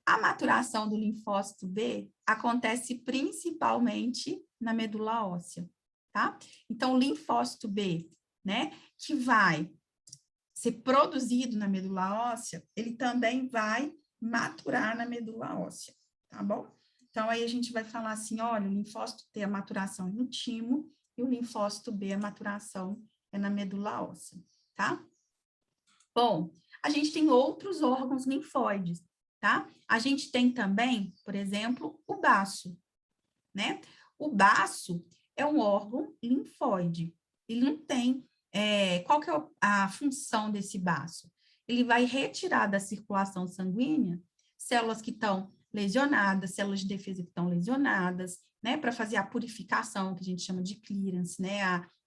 A maturação do linfócito B acontece principalmente na medula óssea, tá? Então, o linfócito B, né, que vai ser produzido na medula óssea, ele também vai maturar na medula óssea, tá bom? Então, aí a gente vai falar assim, olha, o linfócito T, a maturação é no timo, e o linfócito B, a maturação é na medula óssea, tá? Bom, a gente tem outros órgãos linfóides, tá? A gente tem também, por exemplo, o baço, né? O baço é um órgão linfóide. Ele não tem... qual que é a função desse baço? Ele vai retirar da circulação sanguínea células que estão lesionadas, células de defesa que estão lesionadas, né, para fazer a purificação, que a gente chama de clearance, né,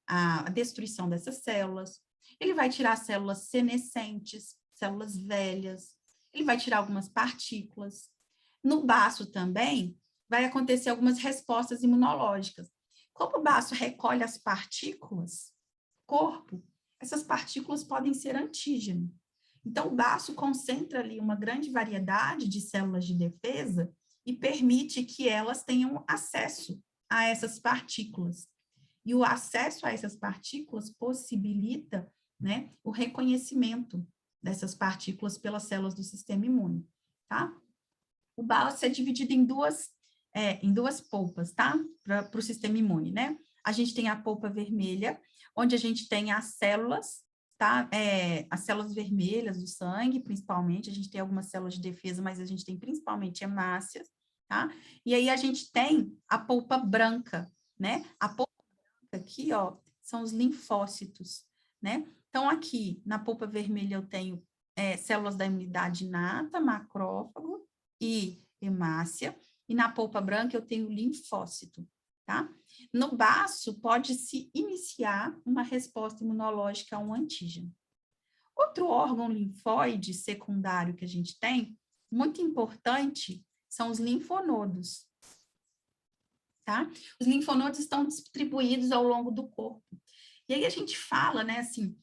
a destruição dessas células. Ele vai tirar células senescentes, células velhas, ele vai tirar algumas partículas. No baço também vai acontecer algumas respostas imunológicas. Como o baço recolhe as partículas, corpo, essas partículas podem ser antígeno. Então, o baço concentra ali uma grande variedade de células de defesa e permite que elas tenham acesso a essas partículas. E o acesso a essas partículas possibilita, né, o reconhecimento dessas partículas pelas células do sistema imune, tá? O baço é dividido em duas polpas, tá? Para o sistema imune, né? A gente tem a polpa vermelha, onde a gente tem as células, tá? As células vermelhas do sangue, principalmente, a gente tem algumas células de defesa, mas a gente tem principalmente hemácias, tá? E aí a gente tem a polpa branca, né? A polpa branca aqui, ó, são os linfócitos, né? Então, aqui, na polpa vermelha, eu tenho células da imunidade inata, macrófago e hemácia, e na polpa branca eu tenho linfócito, tá? No baço, pode-se iniciar uma resposta imunológica a um antígeno. Outro órgão linfóide secundário que a gente tem, muito importante, são os linfonodos, tá? Os linfonodos estão distribuídos ao longo do corpo. E aí a gente fala, né, assim,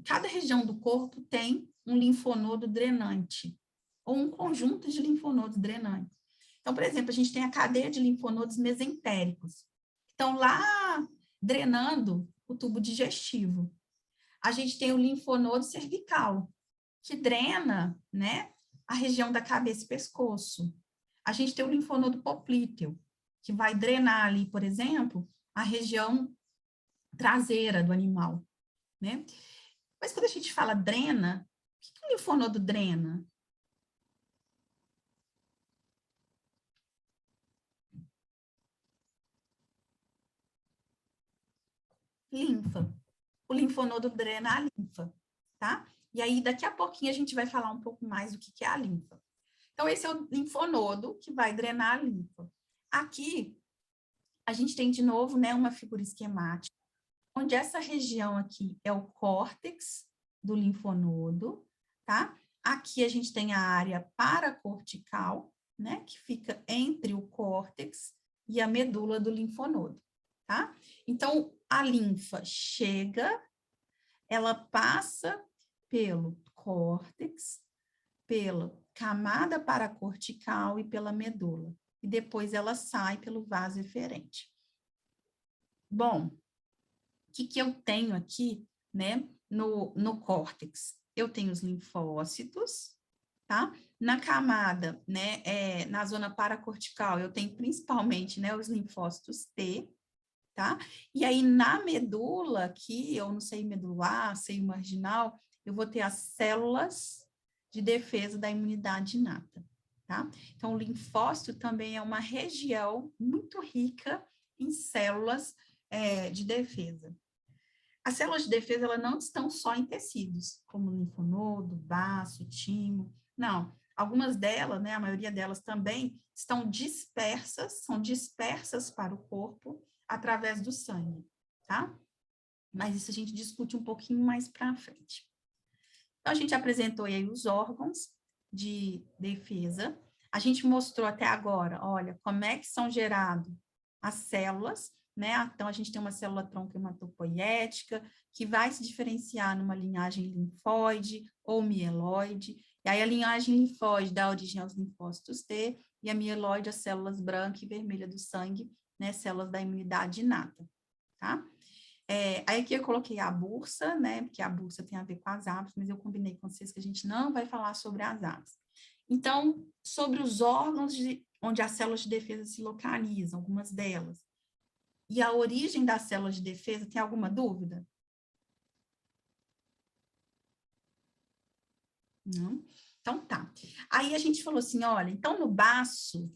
cada região do corpo tem um linfonodo drenante, ou um conjunto de linfonodos drenantes. Então, por exemplo, a gente tem a cadeia de linfonodos mesentéricos, que estão lá drenando o tubo digestivo. A gente tem o linfonodo cervical, que drena, né, a região da cabeça e pescoço. A gente tem o linfonodo poplíteo, que vai drenar ali, por exemplo, a região traseira do animal, né? Mas quando a gente fala drena, o que o linfonodo drena? Linfa. O linfonodo drena a linfa, tá? E aí, daqui a pouquinho, a gente vai falar um pouco mais do que é a linfa. Então, esse é o linfonodo que vai drenar a linfa. Aqui, a gente tem de novo, né, uma figura esquemática, onde essa região aqui é o córtex do linfonodo, tá? Aqui a gente tem a área paracortical, né, que fica entre o córtex e a medula do linfonodo, tá? Então, a linfa chega, ela passa pelo córtex, pela camada paracortical e pela medula, e depois ela sai pelo vaso eferente. Bom, o que eu tenho aqui, né, no córtex? Eu tenho os linfócitos, tá? Na camada, né, na zona paracortical, eu tenho principalmente, né, os linfócitos T, tá? E aí, na medula aqui, eu não sei medular, sei marginal, eu vou ter as células de defesa da imunidade inata, tá? Então, o linfócito também é uma região muito rica em células de defesa. As células de defesa, elas não estão só em tecidos, como linfonodo, baço, timo, não. Algumas delas, né, a maioria delas também, estão dispersas, são dispersas para o corpo através do sangue, tá? Mas isso a gente discute um pouquinho mais para frente. Então, a gente apresentou aí os órgãos de defesa, a gente mostrou até agora, olha, como é que são geradas as células, né? Então, a gente tem uma célula tronco hematopoietética, que vai se diferenciar numa linhagem linfóide ou mieloide, e aí a linhagem linfóide dá origem aos linfócitos T, e a mieloide às células branca e vermelha do sangue, né? Células da imunidade inata, tá? Aí aqui eu coloquei a bursa, né? Porque a bursa tem a ver com as aves, mas eu combinei com vocês que a gente não vai falar sobre as aves. Então, sobre os órgãos onde as células de defesa se localizam, algumas delas, e a origem das células de defesa, tem alguma dúvida? Não? Então, tá. Aí a gente falou assim, olha, então no baço,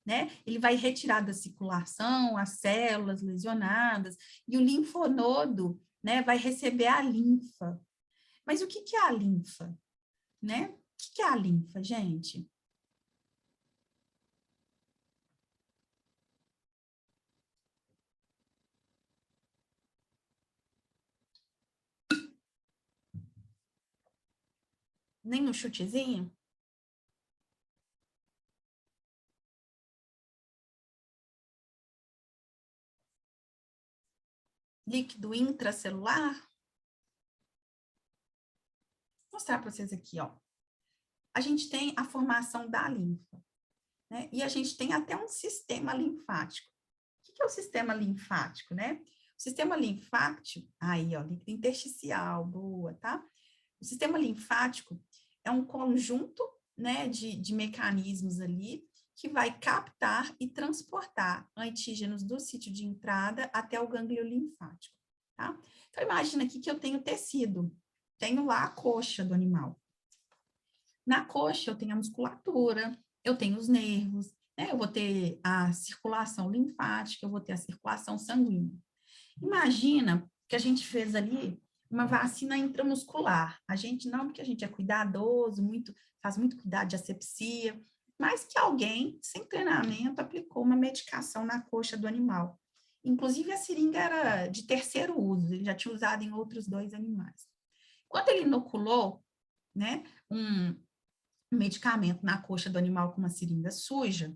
né, ele vai retirar da circulação as células lesionadas, e o linfonodo, né, vai receber a linfa. Mas o que é a linfa, né? O que é a linfa, gente? Nem no chutezinho? Líquido intracelular? Vou mostrar para vocês aqui, ó. A gente tem a formação da linfa, né? E a gente tem até um sistema linfático. O que é o sistema linfático, né? O sistema linfático, aí, ó, líquido intersticial, boa, tá? O sistema linfático é um conjunto, né, de mecanismos ali que vai captar e transportar antígenos do sítio de entrada até o gânglio linfático, tá? Então, imagina aqui que eu tenho tecido, tenho lá a coxa do animal. Na coxa, eu tenho a musculatura, eu tenho os nervos, né? Eu vou ter a circulação linfática, eu vou ter a circulação sanguínea. Imagina que a gente fez ali uma vacina intramuscular. A gente não, porque a gente é cuidadoso, faz muito cuidado de asepsia, mas que alguém, sem treinamento, aplicou uma medicação na coxa do animal. Inclusive, a seringa era de terceiro uso, ele já tinha usado em outros 2 animais. Quando ele inoculou, né, um medicamento na coxa do animal com uma seringa suja,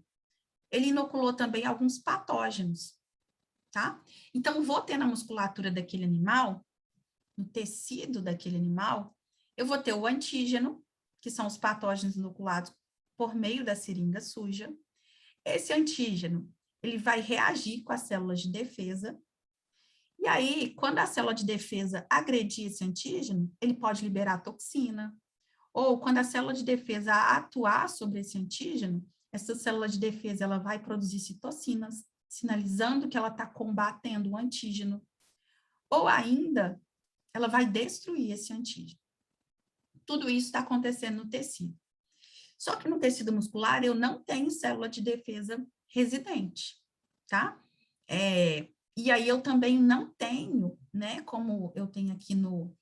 ele inoculou também alguns patógenos, tá? Então, vou ter na musculatura daquele animal, no tecido daquele animal, eu vou ter o antígeno, que são os patógenos inoculados por meio da seringa suja. Esse antígeno, ele vai reagir com as células de defesa, e aí, quando a célula de defesa agredir esse antígeno, ele pode liberar toxina, ou quando a célula de defesa atuar sobre esse antígeno, essa célula de defesa ela vai produzir citocinas, sinalizando que ela está combatendo o antígeno, ou ainda, ela vai destruir esse antígeno. Tudo isso está acontecendo no tecido. Só que no tecido muscular eu não tenho célula de defesa residente, tá? E aí eu também não tenho, né, como eu tenho aqui no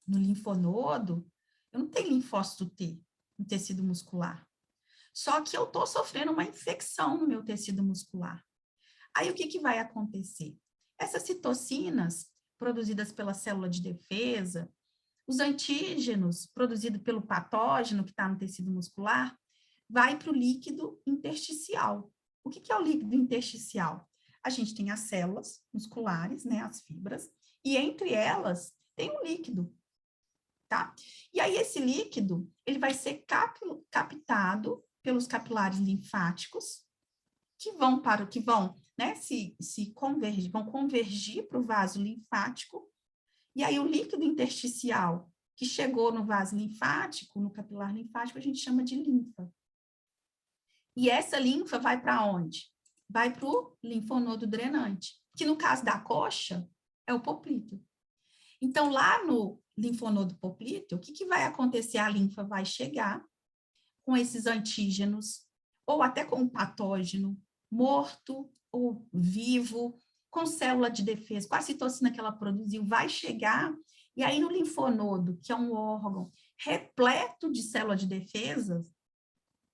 linfonodo, eu não tenho linfócito T no tecido muscular. Só que eu estou sofrendo uma infecção no meu tecido muscular. Aí o que vai acontecer? Essas citocinas produzidas pela célula de defesa, os antígenos produzidos pelo patógeno que está no tecido muscular, vai para o líquido intersticial. O que é o líquido intersticial? A gente tem as células musculares, né, as fibras, e entre elas tem um líquido, tá? E aí esse líquido, ele vai ser captado pelos capilares linfáticos, que vão, né, vão convergir para o vaso linfático, e aí o líquido intersticial que chegou no vaso linfático, no capilar linfático, a gente chama de linfa. E essa linfa vai para onde? Vai para o linfonodo drenante, que no caso da coxa é o poplíteo. Então, lá no linfonodo poplíteo, o que vai acontecer? A linfa vai chegar com esses antígenos, ou até com um patógeno morto ou vivo, com célula de defesa, com a citocina que ela produziu, vai chegar, e aí no linfonodo, que é um órgão repleto de célula de defesa,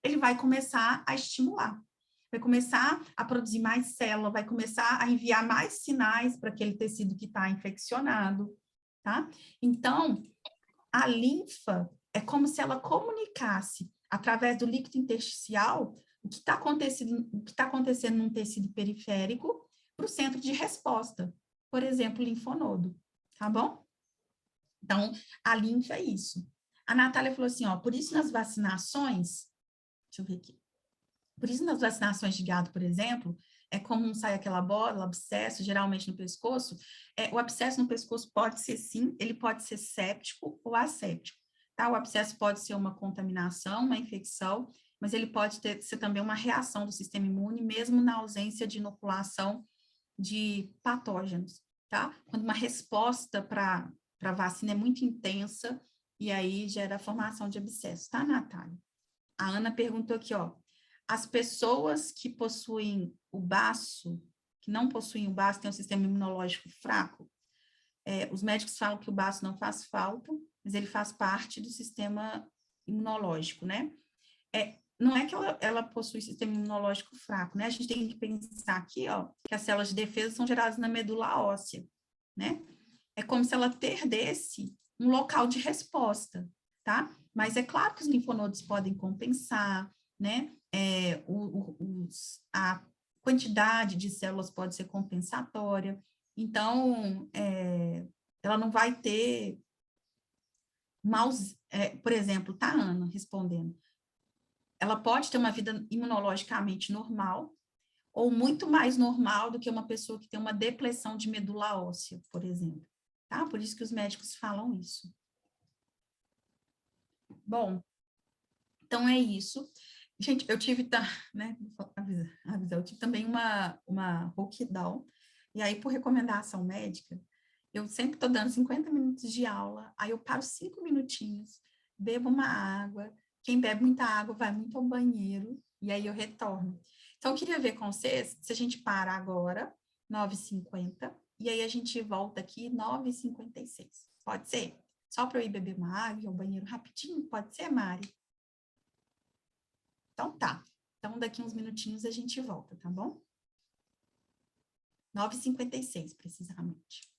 ele vai começar a estimular, vai começar a produzir mais célula, vai começar a enviar mais sinais para aquele tecido que está infeccionado, tá? Então, a linfa é como se ela comunicasse, através do líquido intersticial, o que está acontecendo num tecido periférico para o centro de resposta, por exemplo, o linfonodo, tá bom? Então, a linfa é isso. A Natália falou assim, ó, por isso nas vacinações, deixa eu ver aqui, por isso nas vacinações de gado, por exemplo, é comum sair aquela bola, abscesso, geralmente no pescoço, o abscesso no pescoço pode ser sim, ele pode ser séptico ou asséptico, tá? O abscesso pode ser uma contaminação, uma infecção, mas ele pode ser também uma reação do sistema imune, mesmo na ausência de inoculação de patógenos, tá? Quando uma resposta para a vacina é muito intensa, e aí gera a formação de abscesso, tá, Natália? A Ana perguntou aqui, ó, as pessoas que possuem o baço, que não possuem o baço, têm um sistema imunológico fraco, os médicos falam que o baço não faz falta, mas ele faz parte do sistema imunológico, né? Não é que ela possui sistema imunológico fraco, né? A gente tem que pensar aqui, ó, que as células de defesa são geradas na medula óssea, né? É como se ela perdesse um local de resposta, tá? Mas é claro que os linfonodos podem compensar, né? A quantidade de células pode ser compensatória. Então, ela não vai ter maus... por exemplo, tá a Ana respondendo. Ela pode ter uma vida imunologicamente normal, ou muito mais normal do que uma pessoa que tem uma depressão de medula óssea, por exemplo. Tá? Por isso que os médicos falam isso. Bom, então é isso. Gente, eu tive, né, eu tive também uma rouquidão, e aí, por recomendação médica, eu sempre estou dando 50 minutos de aula, aí eu paro 5 minutinhos, bebo uma água, quem bebe muita água vai muito ao banheiro, e aí eu retorno. Então, eu queria ver com vocês se a gente para agora, 9h50, e aí a gente volta aqui 9h56. Pode ser? Só para eu ir beber uma água e ir ao banheiro rapidinho? Pode ser, Mari? Então tá. Então, daqui uns minutinhos a gente volta, tá bom? 9h56, precisamente.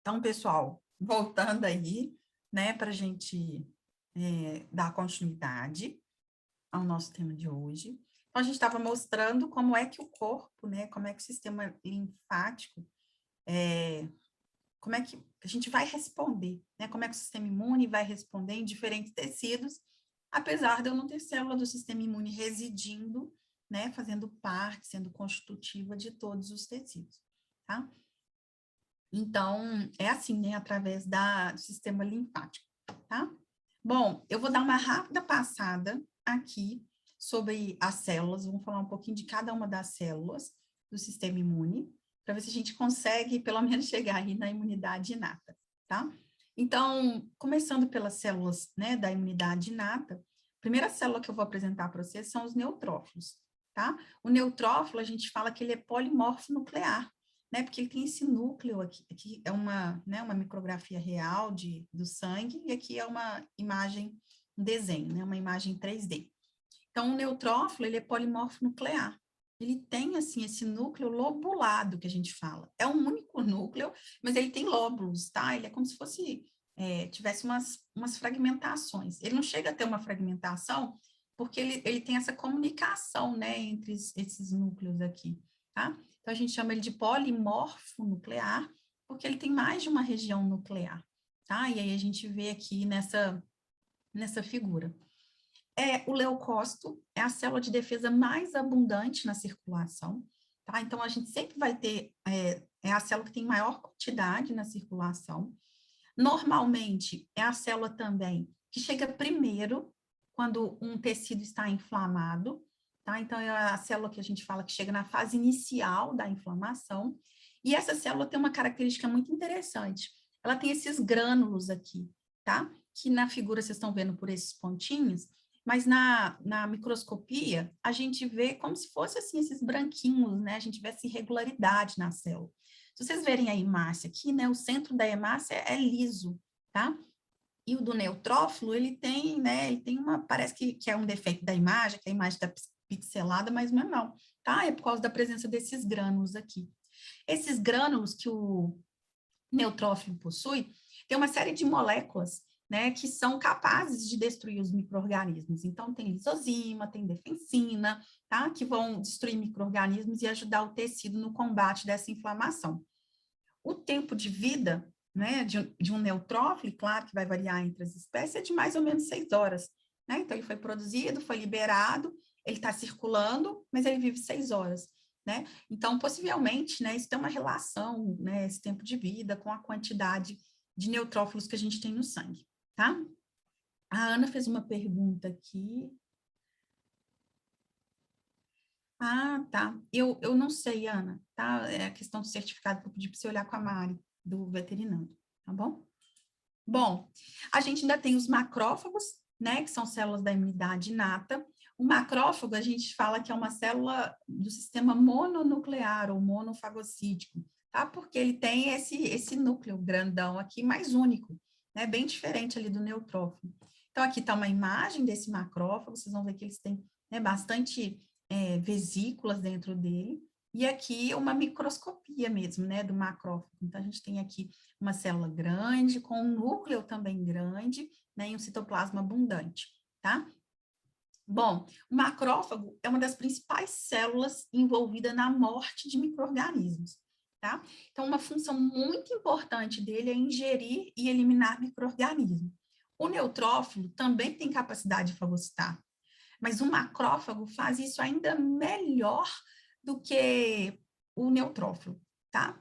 Então, pessoal, voltando aí, né, para a gente dar continuidade ao nosso tema de hoje. Então, a gente estava mostrando como é que o corpo, né, como é que o sistema linfático, como é que a gente vai responder, né, como é que o sistema imune vai responder em diferentes tecidos, apesar de eu não ter célula do sistema imune residindo, né, fazendo parte, sendo constitutiva de todos os tecidos, tá? Então, é assim, né, através do sistema linfático, tá? Bom, eu vou dar uma rápida passada aqui sobre as células, vamos falar um pouquinho de cada uma das células do sistema imune, para ver se a gente consegue, pelo menos, chegar aí na imunidade inata, tá? Então, começando pelas células, né, da imunidade inata, a primeira célula que eu vou apresentar para vocês são os neutrófilos, tá? O neutrófilo, a gente fala que ele é polimorfo nuclear, né, porque ele tem esse núcleo aqui é uma, né, uma micrografia real do sangue, e aqui é uma imagem, um desenho, né, uma imagem 3D. Então, o neutrófilo, ele é polimorfo nuclear. Ele tem, assim, esse núcleo lobulado que a gente fala. É um único núcleo, mas ele tem lóbulos, tá? Ele é como se fosse, tivesse umas fragmentações. Ele não chega a ter uma fragmentação, porque ele tem essa comunicação, né, entre esses núcleos aqui, tá? Então, a gente chama ele de polimorfo nuclear, porque ele tem mais de uma região nuclear, tá? E aí a gente vê aqui nessa figura. O leucócito é a célula de defesa mais abundante na circulação, tá? Então, a gente sempre vai ter, é a célula que tem maior quantidade na circulação. Normalmente, é a célula também que chega primeiro quando um tecido está inflamado, tá? Então, é a célula que a gente fala que chega na fase inicial da inflamação, e essa célula tem uma característica muito interessante. Ela tem esses grânulos aqui, tá? Que na figura vocês estão vendo por esses pontinhos, mas na microscopia, a gente vê como se fosse, assim, esses branquinhos, né? A gente vê essa irregularidade na célula. Se vocês verem a hemácia aqui, né? O centro da hemácia é liso, tá? E o do neutrófilo, ele tem, né? Ele tem parece que é um defeito da imagem, que a imagem está pixelada, mas não, tá? É por causa da presença desses grânulos aqui. Esses grânulos que o neutrófilo possui, tem uma série de moléculas, né, que são capazes de destruir os micro-organismos. Então, tem lisozima, tem defensina, tá, que vão destruir micro-organismos e ajudar o tecido no combate dessa inflamação. O tempo de vida, né, de um neutrófilo, claro que vai variar entre as espécies, é de mais ou menos 6 horas, né? Então, ele foi produzido, foi liberado, ele está circulando, mas ele vive 6 horas. Né? Então, possivelmente, né, isso tem uma relação, né, esse tempo de vida com a quantidade de neutrófilos que a gente tem no sangue, tá? A Ana fez uma pergunta aqui. Ah, tá. Eu não sei, Ana, tá? É a questão do certificado que eu pedi para você olhar com a Mari, do veterinário, tá bom? Bom, a gente ainda tem os macrófagos, né, que são células da imunidade inata. O macrófago, a gente fala que é uma célula do sistema mononuclear ou monofagocítico, tá? Porque ele tem esse núcleo grandão aqui, mais único, né? Bem diferente ali do neutrófilo. Então, aqui está uma imagem desse macrófago, vocês vão ver que eles têm, né, bastante vesículas dentro dele, e aqui uma microscopia mesmo, né, do macrófago. Então, a gente tem aqui uma célula grande, com um núcleo também grande, né, e um citoplasma abundante, tá? Bom, o macrófago é uma das principais células envolvida na morte de micro-organismos, tá? Então, uma função muito importante dele é ingerir e eliminar micro-organismos. O neutrófilo também tem capacidade de fagocitar, mas o macrófago faz isso ainda melhor do que o neutrófilo, tá?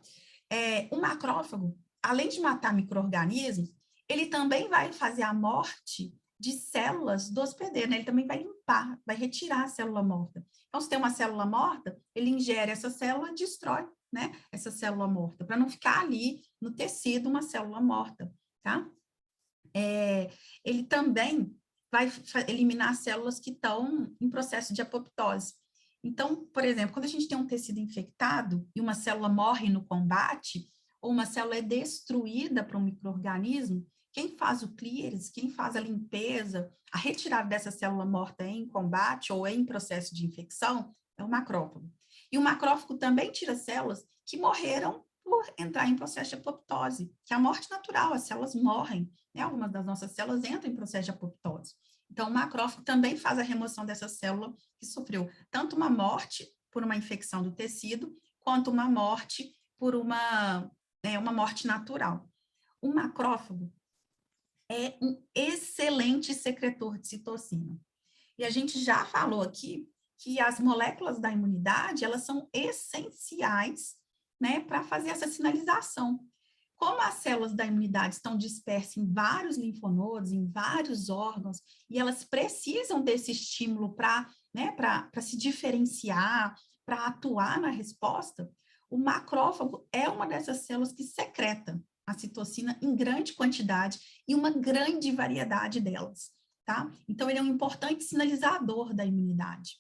O macrófago, além de matar micro-organismos, ele também vai fazer a morte de células do hospedeiro, né? Ele também vai limpar, vai retirar a célula morta. Então, se tem uma célula morta, ele ingere essa célula e destrói, né, essa célula morta, para não ficar ali no tecido uma célula morta, tá? Ele também vai eliminar células que estão em processo de apoptose. Então, por exemplo, quando a gente tem um tecido infectado e uma célula morre no combate, ou uma célula é destruída por um micro-organismo, quem faz o clearance, quem faz a limpeza, a retirada dessa célula morta em combate ou em processo de infecção, é o macrófago. E o macrófago também tira células que morreram por entrar em processo de apoptose, que é a morte natural, as células morrem, né? Algumas das nossas células entram em processo de apoptose. Então, o macrófago também faz a remoção dessa célula que sofreu tanto uma morte por uma infecção do tecido, quanto uma morte por uma morte natural. O macrófago é um excelente secretor de citocina. E a gente já falou aqui que as moléculas da imunidade, elas são essenciais, né, para fazer essa sinalização. Como as células da imunidade estão dispersas em vários linfonodos, em vários órgãos, e elas precisam desse estímulo para, né, para se diferenciar, para atuar na resposta, o macrófago é uma dessas células que secreta a citocina em grande quantidade e uma grande variedade delas, tá? Então, ele é um importante sinalizador da imunidade.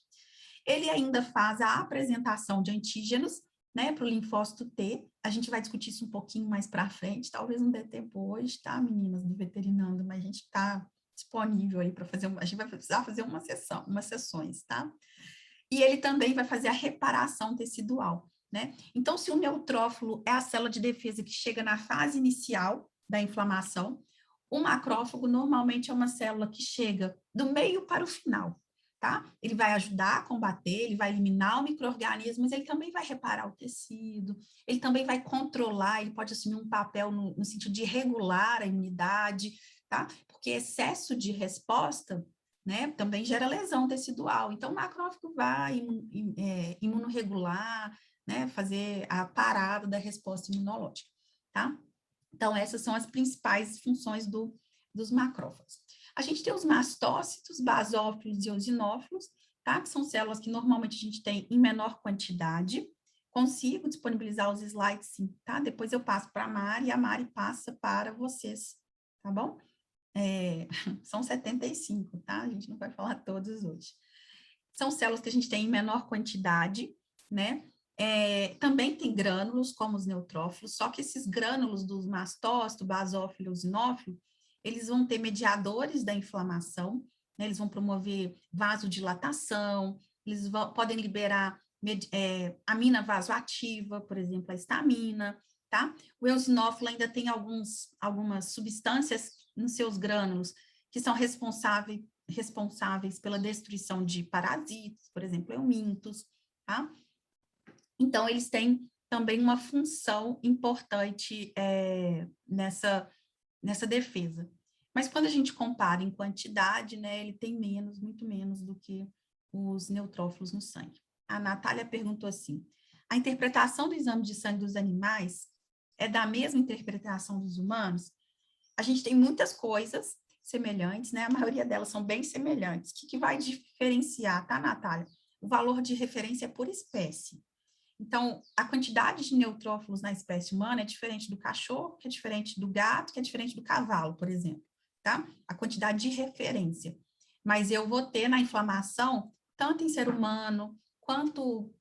Ele ainda faz a apresentação de antígenos, né, para o linfócito T. A gente vai discutir isso um pouquinho mais para frente, talvez não dê tempo hoje, tá, meninas do veterinando, mas a gente está disponível aí para fazer, a gente vai precisar fazer umas sessões, tá? E ele também vai fazer a reparação tecidual, né? Então, se o neutrófilo é a célula de defesa que chega na fase inicial da inflamação, o macrófago normalmente é uma célula que chega do meio para o final, tá? Ele vai ajudar a combater, ele vai eliminar o micro-organismo, mas ele também vai reparar o tecido, ele também vai controlar, ele pode assumir um papel no sentido de regular a imunidade, tá? Porque excesso de resposta, né, também gera lesão tecidual. Então, o macrófago vai imunorregular, né, fazer a parada da resposta imunológica, tá? Então, essas são as principais funções dos macrófagos. A gente tem os mastócitos, basófilos e eosinófilos, tá? Que são células que normalmente a gente tem em menor quantidade. Consigo disponibilizar os slides, sim, tá? Depois eu passo para a Mari e a Mari passa para vocês, tá bom? São 75, tá? A gente não vai falar todos hoje. São células que a gente tem em menor quantidade, né? Também tem grânulos, como os neutrófilos, só que esses grânulos dos mastócito, basófilo e eosinófilo, eles vão ter mediadores da inflamação, né? Eles vão promover vasodilatação, eles podem liberar amina vasoativa, por exemplo, a histamina, tá? O eosinófilo ainda tem algumas substâncias nos seus grânulos que são responsáveis pela destruição de parasitas, por exemplo, eumintos, tá? Então, eles têm também uma função importante nessa defesa. Mas quando a gente compara em quantidade, né, ele tem muito menos do que os neutrófilos no sangue. A Natália perguntou assim, a interpretação do exame de sangue dos animais é da mesma interpretação dos humanos? A gente tem muitas coisas semelhantes, né? A maioria delas são bem semelhantes. O que vai diferenciar, tá, Natália? O valor de referência é por espécie. Então, a quantidade de neutrófilos na espécie humana é diferente do cachorro, que é diferente do gato, que é diferente do cavalo, por exemplo, tá? A quantidade de referência. Mas eu vou ter na inflamação, tanto em ser humano, quanto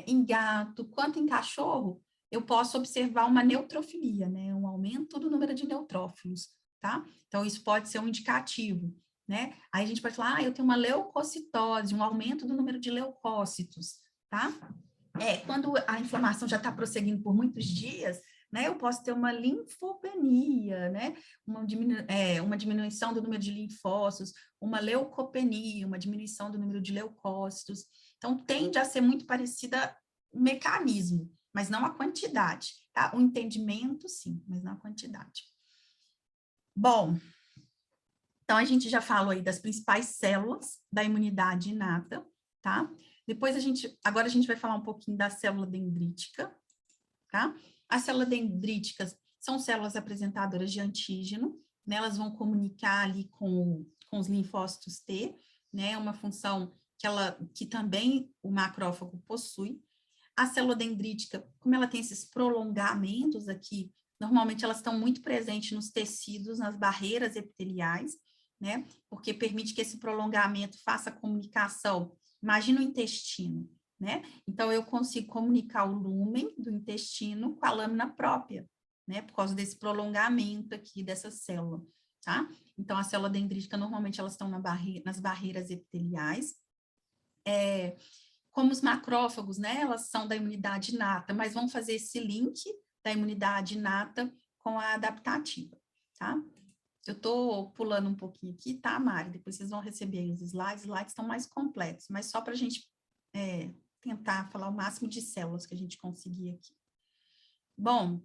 em gato, quanto em cachorro, eu posso observar uma neutrofilia, né? Um aumento do número de neutrófilos, tá? Então, isso pode ser um indicativo, né? Aí a gente pode falar, eu tenho uma leucocitose, um aumento do número de leucócitos, tá? Quando a inflamação já está prosseguindo por muitos dias, né, eu posso ter uma linfopenia, né, uma diminuição do número de linfócitos, uma leucopenia, uma diminuição do número de leucócitos. Então, tende a ser muito parecida o mecanismo, mas não a quantidade, tá? O entendimento, sim, mas não a quantidade. Bom, então a gente já falou aí das principais células da imunidade inata, tá? Depois agora a gente vai falar um pouquinho da célula dendrítica, tá? As células dendríticas são células apresentadoras de antígeno, né? Elas vão comunicar ali com os linfócitos T, né? Uma função que também o macrófago possui. A célula dendrítica, como ela tem esses prolongamentos aqui, normalmente elas estão muito presentes nos tecidos, nas barreiras epiteliais, né? Porque permite que esse prolongamento faça a comunicação. Imagina o intestino, né? Então, eu consigo comunicar o lúmen do intestino com a lâmina própria, né? Por causa desse prolongamento aqui dessa célula, tá? Então, a célula dendrítica, normalmente, elas estão nas barreiras epiteliais. Como os macrófagos, né? Elas são da imunidade inata, mas vão fazer esse link da imunidade inata com a adaptativa, tá? Eu estou pulando um pouquinho aqui, tá, Mari? Depois vocês vão receber os slides estão mais completos, mas só para a gente tentar falar o máximo de células que a gente conseguir aqui. Bom,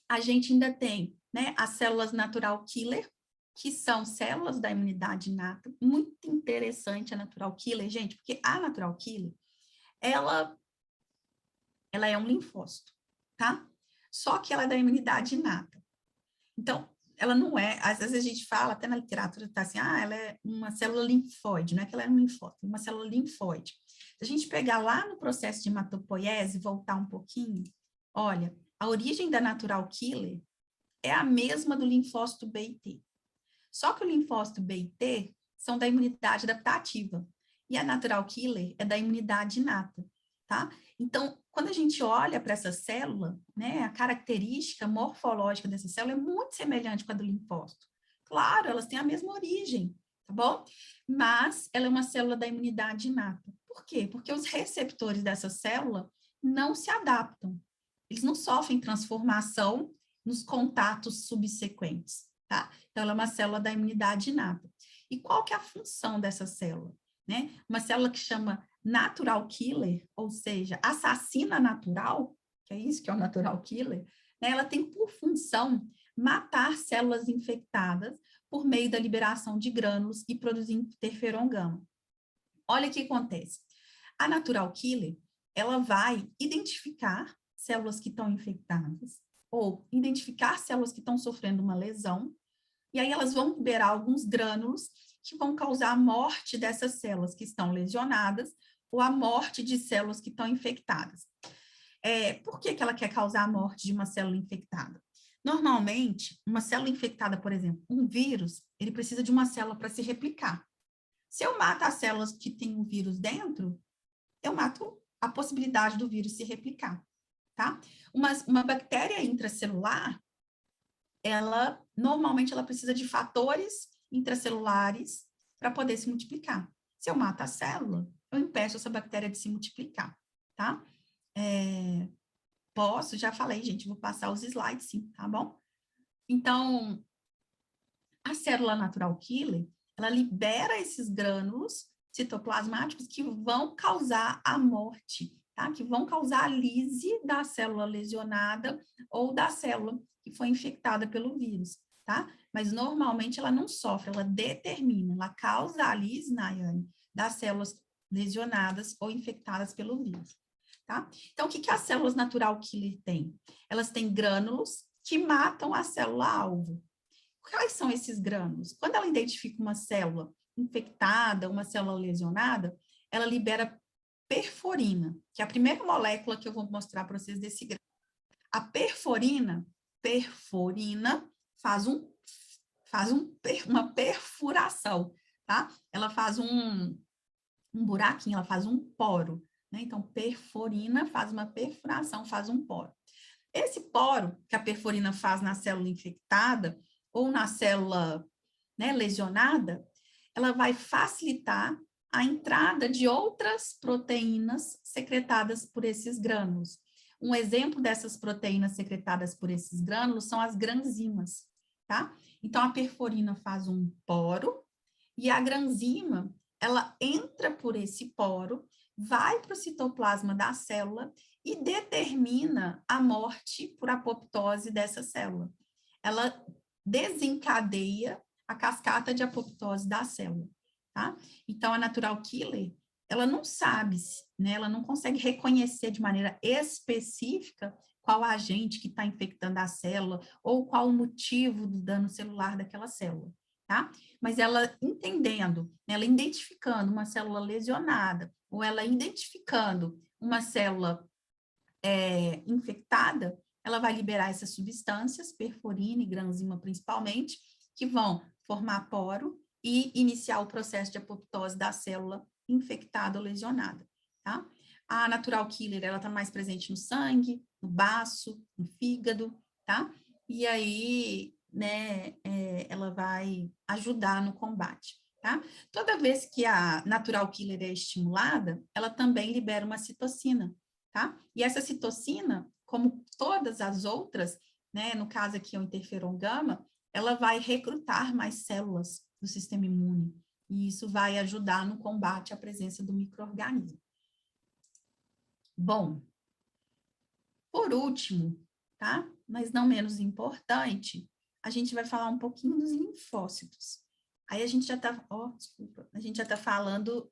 a gente ainda tem, né, as células natural killer, que são células da imunidade inata. Muito interessante a natural killer, gente, porque a natural killer, ela é um linfócito, tá? Só que ela é da imunidade inata. Então, ela não é, às vezes a gente fala, até na literatura, tá assim, ela é uma célula linfóide, não é que ela é um linfócito, é uma célula linfóide. Se a gente pegar lá no processo de hematopoiese, voltar um pouquinho, olha, a origem da natural killer é a mesma do linfócito B e T. Só que o linfócito B e T são da imunidade adaptativa, e a natural killer é da imunidade inata, tá? Então, quando a gente olha para essa célula, né, a característica morfológica dessa célula é muito semelhante com a do linfócito. Claro, elas têm a mesma origem, tá bom? Mas ela é uma célula da imunidade inata. Por quê? Porque os receptores dessa célula não se adaptam. Eles não sofrem transformação nos contatos subsequentes, tá? Então, ela é uma célula da imunidade inata. E qual que é a função dessa célula? Né? Uma célula que chama natural killer, ou seja, assassina natural, que é isso que é o natural killer, né? Ela tem por função matar células infectadas por meio da liberação de grânulos e produzir interferon gama. Olha o que acontece. A natural killer, ela vai identificar células que estão infectadas, ou identificar células que estão sofrendo uma lesão, e aí elas vão liberar alguns grânulos que vão causar a morte dessas células que estão lesionadas ou a morte de células que estão infectadas. Por que ela quer causar a morte de uma célula infectada? Normalmente, uma célula infectada, por exemplo, um vírus, ele precisa de uma célula para se replicar. Se eu mato as células que têm o vírus dentro, eu mato a possibilidade do vírus se replicar, tá? Uma bactéria intracelular, normalmente ela precisa de fatores intracelulares para poder se multiplicar. Se eu mato a célula, eu impeço essa bactéria de se multiplicar, tá? Já falei, gente, vou passar os slides, sim, tá bom? Então, a célula natural killer, ela libera esses grânulos citoplasmáticos que vão causar a morte, tá? Que vão causar a lise da célula lesionada ou da célula que foi infectada pelo vírus, tá? Mas normalmente ela não sofre, ela determina, ela causa a lise, Nayane, das células lesionadas ou infectadas pelo vírus, tá? Então, o que as células natural killer têm? Elas têm grânulos que matam a célula-alvo. Quais são esses grânulos? Quando ela identifica uma célula infectada, uma célula lesionada, ela libera perforina, que é a primeira molécula que eu vou mostrar para vocês desse grânulo. A perforina faz uma perfuração, tá? Ela faz um buraquinho, ela faz um poro, né? Então, perforina faz uma perfuração, faz um poro. Esse poro que a perforina faz na célula infectada ou na célula, né, lesionada, ela vai facilitar a entrada de outras proteínas secretadas por esses grânulos. Um exemplo dessas proteínas secretadas por esses grânulos são as granzimas, tá? Então, a perforina faz um poro e a granzima, ela entra por esse poro, vai para o citoplasma da célula e determina a morte por apoptose dessa célula. Ela desencadeia a cascata de apoptose da célula, tá? Então, a natural killer, ela não sabe, né? Ela não consegue reconhecer de maneira específica qual agente que está infectando a célula ou qual o motivo do dano celular daquela célula, tá? Mas ela entendendo, ela identificando uma célula lesionada ou ela identificando uma célula infectada, ela vai liberar essas substâncias, perforina e granzima principalmente, que vão formar poro e iniciar o processo de apoptose da célula infectada ou lesionada, tá? A natural killer, ela está mais presente no sangue, no baço, no fígado, tá? E aí, né, ela vai ajudar no combate, tá? Toda vez que a natural killer é estimulada, ela também libera uma citocina, tá? E essa citocina como todas as outras, né, no caso aqui o interferon gama, ela vai recrutar mais células do sistema imune, e isso vai ajudar no combate à presença do micro-organismo. Bom, por último, tá? Mas não menos importante, a gente vai falar um pouquinho dos linfócitos. Aí a gente já está, a gente já está falando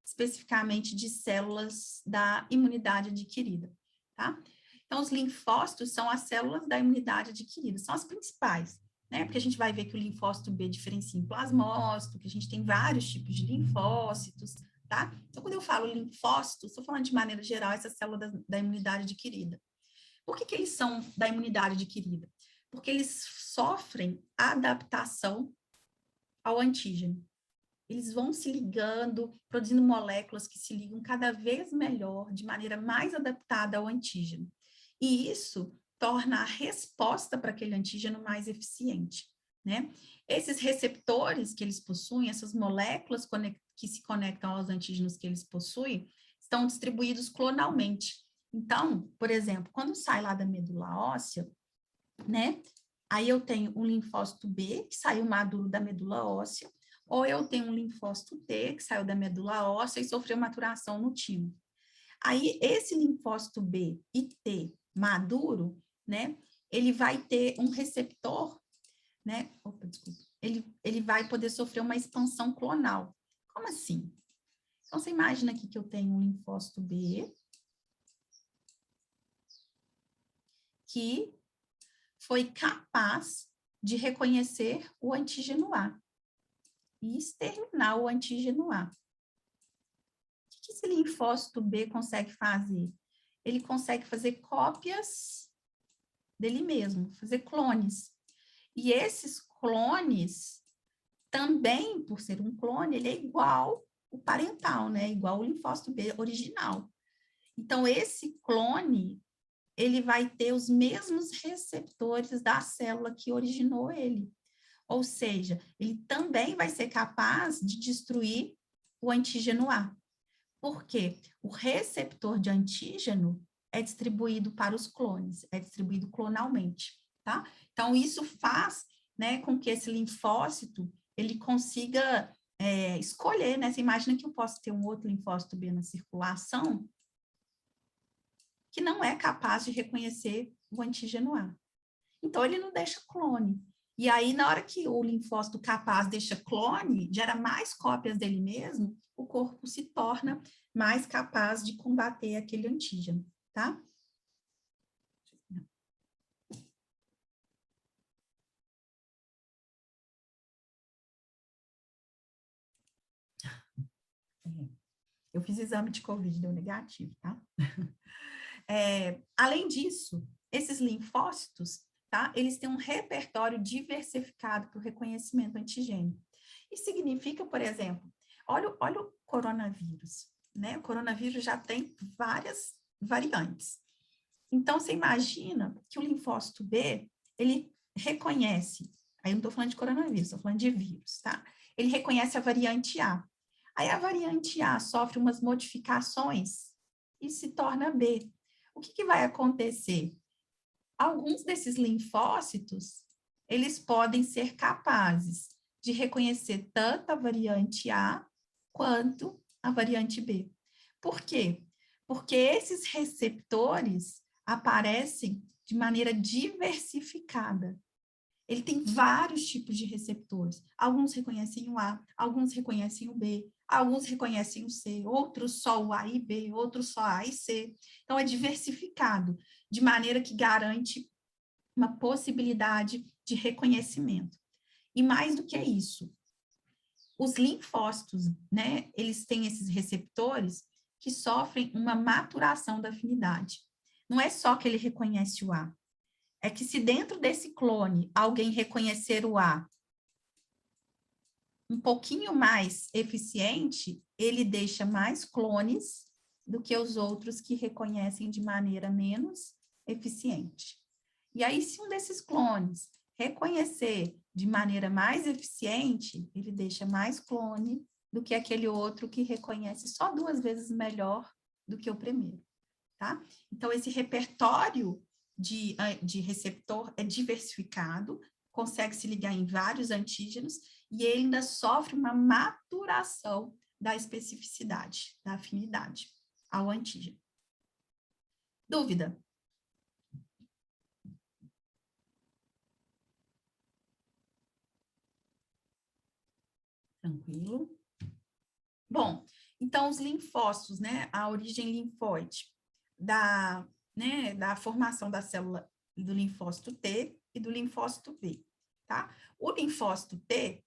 especificamente de células da imunidade adquirida, tá? Então, os linfócitos são as células da imunidade adquirida, são as principais, né? Porque a gente vai ver que o linfócito B diferencia em plasmócito, que a gente tem vários tipos de linfócitos, tá? Então, quando eu falo linfócito, estou falando de maneira geral essa célula da imunidade adquirida. Por que eles são da imunidade adquirida? Porque eles sofrem adaptação ao antígeno. Eles vão se ligando, produzindo moléculas que se ligam cada vez melhor, de maneira mais adaptada ao antígeno. E isso torna a resposta para aquele antígeno mais eficiente, né? Esses receptores que eles possuem, essas moléculas que se conectam aos antígenos que eles possuem, estão distribuídos clonalmente. Então, por exemplo, quando sai lá da medula óssea, né? Aí eu tenho um linfócito B, que saiu maduro da medula óssea, ou eu tenho um linfócito T, que saiu da medula óssea e sofreu maturação no timo. Aí, esse linfócito B e T maduro, né, ele vai ter um receptor, né, ele vai poder sofrer uma expansão clonal. Como assim? Então, você imagina aqui que eu tenho um linfócito B, que foi capaz de reconhecer o antígeno A e exterminar o antígeno A. O que esse linfócito B consegue fazer? Ele consegue fazer cópias dele mesmo, fazer clones. E esses clones, também, por ser um clone, ele é igual o parental, né? Igual o linfócito B original. Então, esse clone, ele vai ter os mesmos receptores da célula que originou ele. Ou seja, ele também vai ser capaz de destruir o antígeno A. Por quê? O receptor de antígeno é distribuído para os clones, é distribuído clonalmente, tá? Então, isso faz, né, com que esse linfócito, ele consiga escolher, né? Você imagina que eu posso ter um outro linfócito B na circulação que não é capaz de reconhecer o antígeno A. Então, ele não deixa clone. E aí, na hora que o linfócito capaz deixa clone, gera mais cópias dele mesmo, o corpo se torna mais capaz de combater aquele antígeno, tá? Eu fiz exame de Covid, deu negativo, tá? Além disso, esses linfócitos, tá? Eles têm um repertório diversificado para o reconhecimento antigênico. Isso significa, por exemplo, olha o coronavírus, né? O coronavírus já tem várias variantes. Então, você imagina que o linfócito B, ele reconhece, aí eu não estou falando de coronavírus, estou falando de vírus, tá? Ele reconhece a variante A. Aí a variante A sofre umas modificações e se torna B. O que vai acontecer? Alguns desses linfócitos, eles podem ser capazes de reconhecer tanto a variante A quanto a variante B. Por quê? Porque esses receptores aparecem de maneira diversificada. Ele tem vários tipos de receptores. Alguns reconhecem o A, alguns reconhecem o B, alguns reconhecem o C, outros só o A e B, outros só A e C. Então, é diversificado, de maneira que garante uma possibilidade de reconhecimento. E mais do que isso, os linfócitos, né, eles têm esses receptores que sofrem uma maturação da afinidade. Não é só que ele reconhece o A, é que se dentro desse clone alguém reconhecer o A um pouquinho mais eficiente, ele deixa mais clones do que os outros que reconhecem de maneira menos eficiente. E aí, se um desses clones reconhecer de maneira mais eficiente, ele deixa mais clone do que aquele outro que reconhece só 2 vezes melhor do que o primeiro, tá? Então, esse repertório de receptor é diversificado, consegue se ligar em vários antígenos, e ele ainda sofre uma maturação da especificidade, da afinidade ao antígeno. Dúvida? Tranquilo? Bom, então os linfócitos, né, a origem linfóide da formação da célula do linfócito T e do linfócito B, tá? O linfócito T,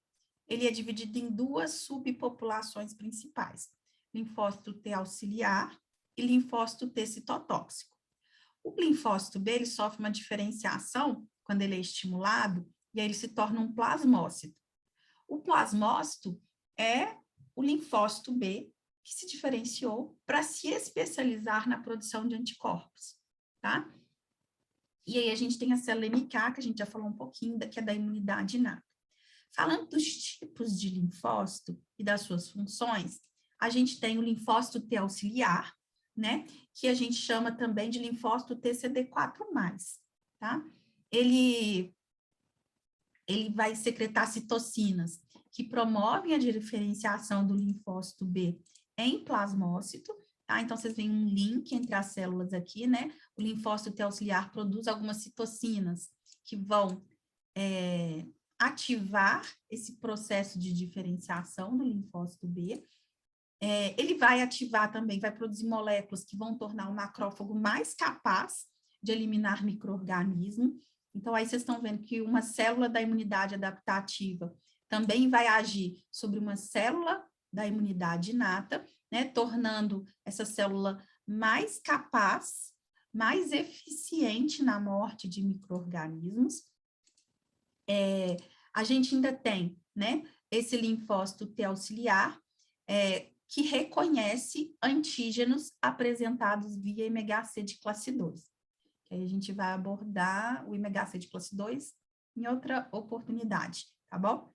ele é dividido em duas subpopulações principais, linfócito T auxiliar e linfócito T citotóxico. O linfócito B, ele sofre uma diferenciação quando ele é estimulado, e aí ele se torna um plasmócito. O plasmócito é o linfócito B que se diferenciou para se especializar na produção de anticorpos, tá? E aí a gente tem a célula NK, que a gente já falou um pouquinho, que é da imunidade inata. Falando dos tipos de linfócito e das suas funções, a gente tem o linfócito T auxiliar, né? Que a gente chama também de linfócito TCD4+, tá? Ele vai secretar citocinas que promovem a diferenciação do linfócito B em plasmócito, tá? Então, vocês veem um link entre as células aqui, né? O linfócito T auxiliar produz algumas citocinas que vão ativar esse processo de diferenciação do linfócito B. Ele vai ativar também, vai produzir moléculas que vão tornar o macrófago mais capaz de eliminar micro-organismos. Então, aí vocês estão vendo que uma célula da imunidade adaptativa também vai agir sobre uma célula da imunidade inata, né, tornando essa célula mais capaz, mais eficiente na morte de micro-organismos. A gente ainda tem, né, esse linfócito T auxiliar, que reconhece antígenos apresentados via MHC de classe 2. Aí a gente vai abordar o MHC de classe 2 em outra oportunidade, tá bom?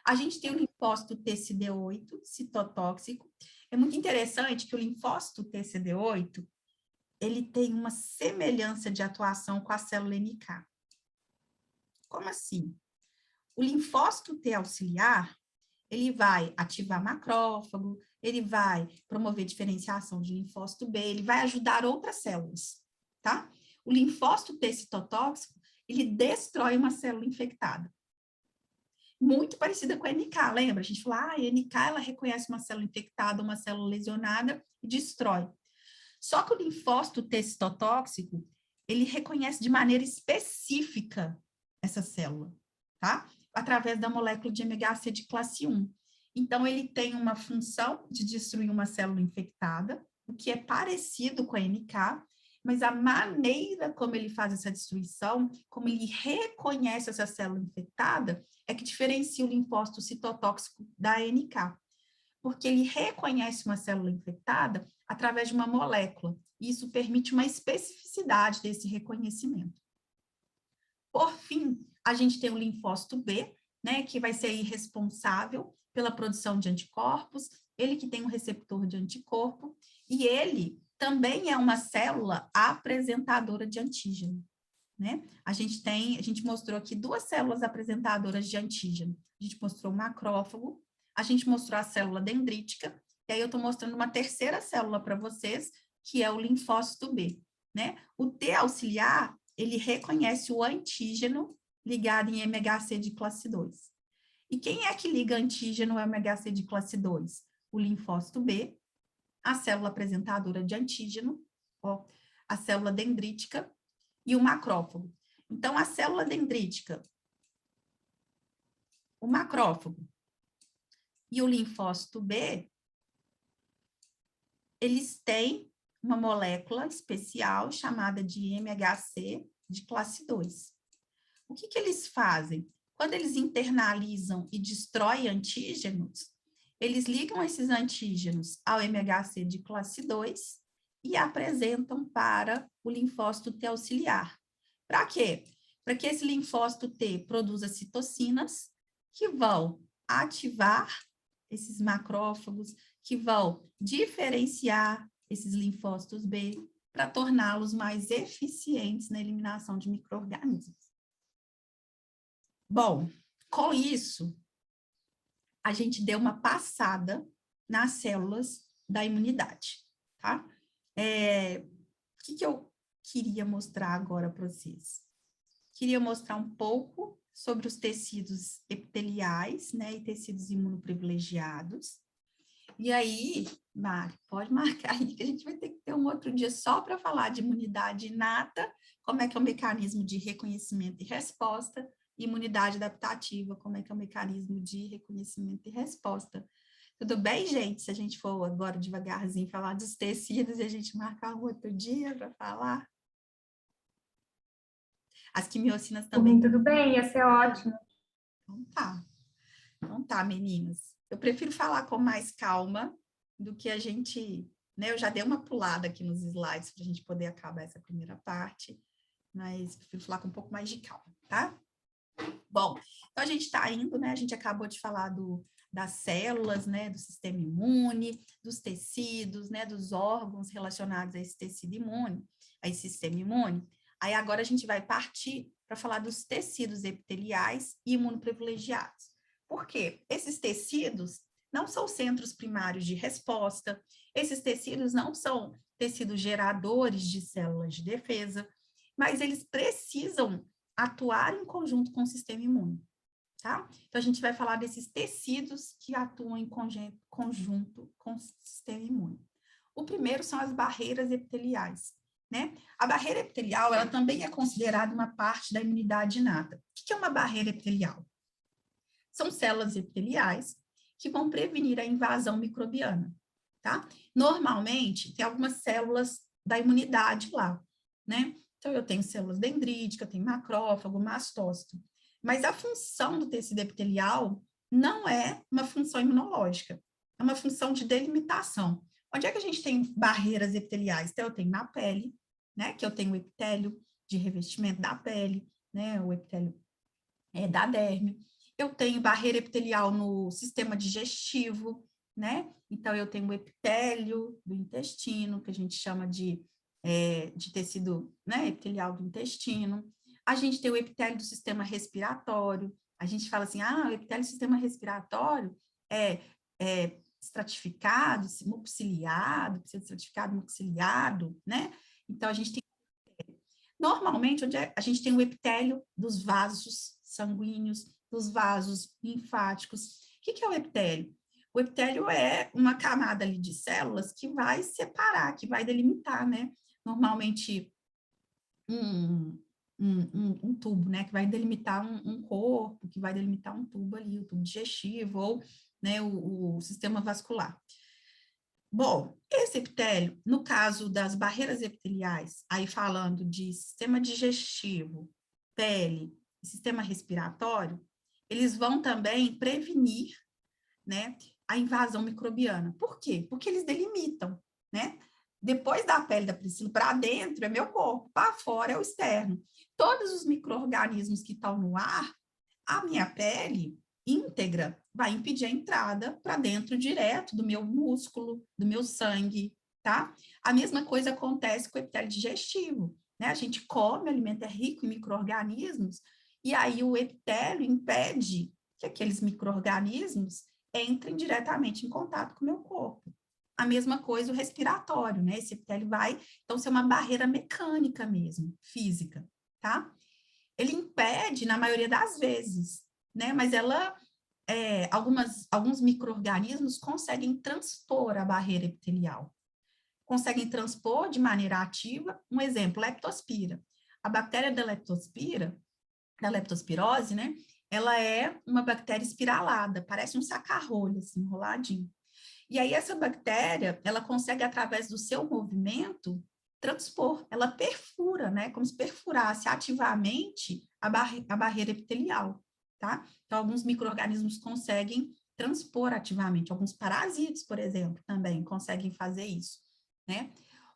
A gente tem o linfócito TCD8, citotóxico. É muito interessante que o linfócito TCD8, ele tem uma semelhança de atuação com a célula NK. Como assim? O linfócito T auxiliar, ele vai ativar macrófago, ele vai promover diferenciação de linfócito B, ele vai ajudar outras células, tá? O linfócito T citotóxico, ele destrói uma célula infectada. Muito parecida com a NK, lembra? A gente falou, a NK, ela reconhece uma célula infectada, uma célula lesionada e destrói. Só que o linfócito T citotóxico, ele reconhece de maneira específica essa célula, tá? Através da molécula de MHC de classe 1. Então, ele tem uma função de destruir uma célula infectada, o que é parecido com a NK, mas a maneira como ele faz essa destruição, como ele reconhece essa célula infectada, é que diferencia o linfócito citotóxico da NK. Porque ele reconhece uma célula infectada através de uma molécula. E isso permite uma especificidade desse reconhecimento. Por fim, a gente tem o linfócito B, né, que vai ser responsável pela produção de anticorpos, ele que tem um receptor de anticorpo, e ele também é uma célula apresentadora de antígeno, né? A gente mostrou aqui duas células apresentadoras de antígeno. A gente mostrou o macrófago, a gente mostrou a célula dendrítica, e aí eu estou mostrando uma terceira célula para vocês, que é o linfócito B, né? O T auxiliar, ele reconhece o antígeno ligado em MHC de classe 2. E quem é que liga antígeno ao MHC de classe 2? O linfócito B, a célula apresentadora de antígeno, a célula dendrítica e o macrófago. Então, a célula dendrítica, o macrófago e o linfócito B, eles têm uma molécula especial chamada de MHC de classe 2. O que eles fazem? Quando eles internalizam e destroem antígenos, eles ligam esses antígenos ao MHC de classe 2 e apresentam para o linfócito T auxiliar. Para quê? Para que esse linfócito T produza citocinas que vão ativar esses macrófagos, que vão diferenciar esses linfócitos B para torná-los mais eficientes na eliminação de micro-organismos. Bom, com isso, a gente deu uma passada nas células da imunidade, tá? O que eu queria mostrar agora para vocês? Queria mostrar um pouco sobre os tecidos epiteliais, né, e tecidos imunoprivilegiados. E aí, Mari, pode marcar aí que a gente vai ter que ter um outro dia só para falar de imunidade inata, como é que é o mecanismo de reconhecimento e resposta, e imunidade adaptativa, como é que é o mecanismo de reconhecimento e resposta. Tudo bem, gente? Se a gente for agora devagarzinho falar dos tecidos e a gente marcar um outro dia para falar? As quimiocinas também. Tudo bem, ia ser ótimo. Então tá, meninas. Eu prefiro falar com mais calma do que a gente, né? Eu já dei uma pulada aqui nos slides para a gente poder acabar essa primeira parte, mas prefiro falar com um pouco mais de calma, tá? Bom, então a gente está indo, né? A gente acabou de falar das células, né? Do sistema imune, dos tecidos, né? Dos órgãos relacionados a esse tecido imune, a esse sistema imune. Aí agora a gente vai partir para falar dos tecidos epiteliais e imunoprivilegiados. Por quê? Esses tecidos não são centros primários de resposta, esses tecidos não são tecidos geradores de células de defesa, mas eles precisam atuar em conjunto com o sistema imune, tá? Então, a gente vai falar desses tecidos que atuam em conjunto com o sistema imune. O primeiro são as barreiras epiteliais, né? A barreira epitelial, ela também é considerada uma parte da imunidade inata. O que é uma barreira epitelial? São células epiteliais que vão prevenir a invasão microbiana, tá? Normalmente, tem algumas células da imunidade lá, né? Então, eu tenho células dendríticas, eu tenho macrófago, mastócito. Mas a função do tecido epitelial não é uma função imunológica, é uma função de delimitação. Onde é que a gente tem barreiras epiteliais? Então, eu tenho na pele, né? Que eu tenho o epitélio de revestimento da pele, né? O epitélio da derme. Eu tenho barreira epitelial no sistema digestivo, né? Então, eu tenho o epitélio do intestino, que a gente chama de tecido, né, epitelial do intestino. A gente tem o epitélio do sistema respiratório. A gente fala assim, o epitélio do sistema respiratório é estratificado, mucociliado, pseudoestratificado, mucociliado, né? Então, a gente tem... Normalmente, a gente tem o epitélio dos vasos sanguíneos, dos vasos linfáticos. O que é o epitélio? O epitélio é uma camada ali de células que vai separar, que vai delimitar, né? Normalmente, um tubo, né? Que vai delimitar um corpo, que vai delimitar um tubo ali, o tubo digestivo, ou, né, o sistema vascular. Bom, esse epitélio, no caso das barreiras epiteliais, aí falando de sistema digestivo, pele e sistema respiratório, eles vão também prevenir, né, a invasão microbiana. Por quê? Porque eles delimitam, né? Depois da pele da Priscila, para dentro é meu corpo, para fora é o externo. Todos os micro-organismos que estão no ar, a minha pele íntegra vai impedir a entrada para dentro direto do meu músculo, do meu sangue, tá? A mesma coisa acontece com o epitélio digestivo, né? A gente come, o alimento é rico em micro-organismos, e aí o epitélio impede que aqueles micro-organismos entrem diretamente em contato com o meu corpo. A mesma coisa o respiratório, né? Esse epitélio vai, então, ser uma barreira mecânica mesmo, física, tá? Ele impede, na maioria das vezes, né? Mas alguns micro-organismos conseguem transpor a barreira epitelial. Conseguem transpor de maneira ativa, um exemplo, leptospira. A bactéria da leptospirose, né? Ela é uma bactéria espiralada, parece um saca-rolho, assim, enroladinho. E aí essa bactéria, ela consegue, através do seu movimento, transpor, ela perfura, né? Como se perfurasse ativamente a barreira epitelial, tá? Então, alguns micro-organismos conseguem transpor ativamente, alguns parasitas, por exemplo, também conseguem fazer isso, né?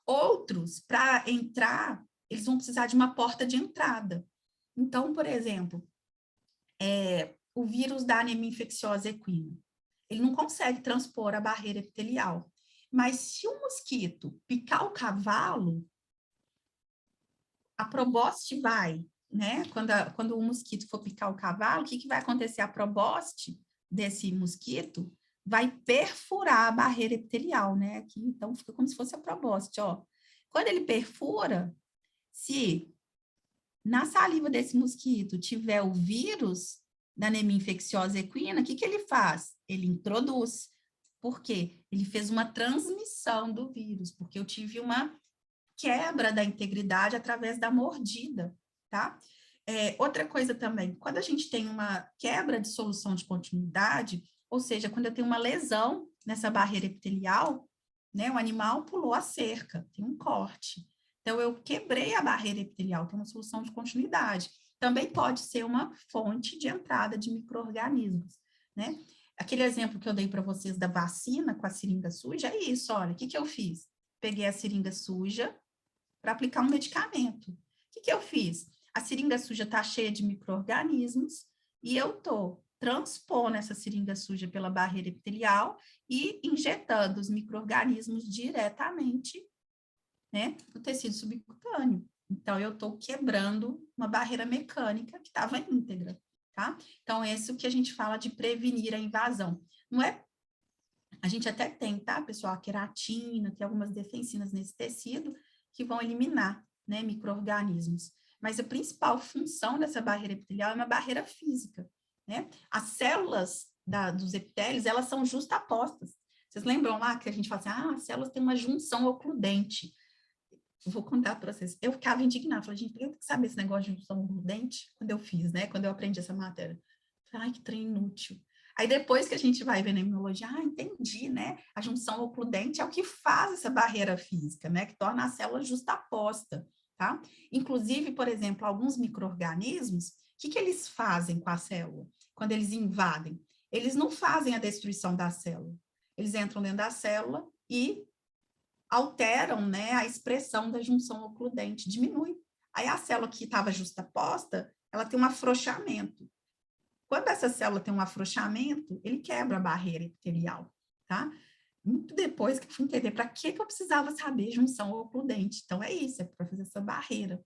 Outros, para entrar, eles vão precisar de uma porta de entrada. Então, por exemplo, o vírus da anemia infecciosa equina, ele não consegue transpor a barreira epitelial. Mas se o mosquito picar o cavalo, a probóscide vai, né? Quando o mosquito for picar o cavalo, o que vai acontecer? A probóscide desse mosquito vai perfurar a barreira epitelial, né? Aqui, então, fica como se fosse a probóscide, ó. Quando ele perfura, se na saliva desse mosquito tiver o vírus da anemia infecciosa equina, o que ele faz? Ele introduz. Por quê? Ele fez uma transmissão do vírus, porque eu tive uma quebra da integridade através da mordida, tá? Outra coisa também, quando a gente tem uma quebra de solução de continuidade, ou seja, quando eu tenho uma lesão nessa barreira epitelial, né, o animal pulou a cerca, tem um corte. Então, eu quebrei a barreira epitelial, tem uma solução de continuidade. Também pode ser uma fonte de entrada de micro-organismos, né? Aquele exemplo que eu dei para vocês da vacina com a seringa suja, é isso, olha, o que eu fiz? Peguei a seringa suja para aplicar um medicamento. O que eu fiz? A seringa suja está cheia de micro-organismos e eu estou transpondo essa seringa suja pela barreira epitelial e injetando os micro-organismos diretamente, né, no tecido subcutâneo. Então, eu estou quebrando uma barreira mecânica que estava íntegra, tá? Então, esse é o que a gente fala de prevenir a invasão. Não é... A gente até tem, tá, pessoal, a queratina, tem algumas defensinas nesse tecido que vão eliminar, né, micro-organismos. Mas a principal função dessa barreira epitelial é uma barreira física, né? As células dos epitélios, elas são justapostas. Vocês lembram lá que a gente fala assim, as células têm uma junção ocludente. Vou contar para vocês. Eu ficava indignada, falei, gente, eu tenho que saber esse negócio de junção ocludente quando eu fiz, né? Quando eu aprendi essa matéria. Falei, ai, que trem inútil. Aí depois que a gente vai ver na imunologia, entendi, né? A junção ocludente é o que faz essa barreira física, né? Que torna a célula justaposta, tá? Inclusive, por exemplo, alguns micro-organismos, o que eles fazem com a célula? Quando eles invadem, eles não fazem a destruição da célula. Eles entram dentro da célula e alteram, né, a expressão da junção ocludente, diminui. Aí a célula que estava justaposta, ela tem um afrouxamento. Quando essa célula tem um afrouxamento, ele quebra a barreira epitelial, tá? Muito depois que eu fui entender para que eu precisava saber junção ocludente. Então, é isso, é para fazer essa barreira,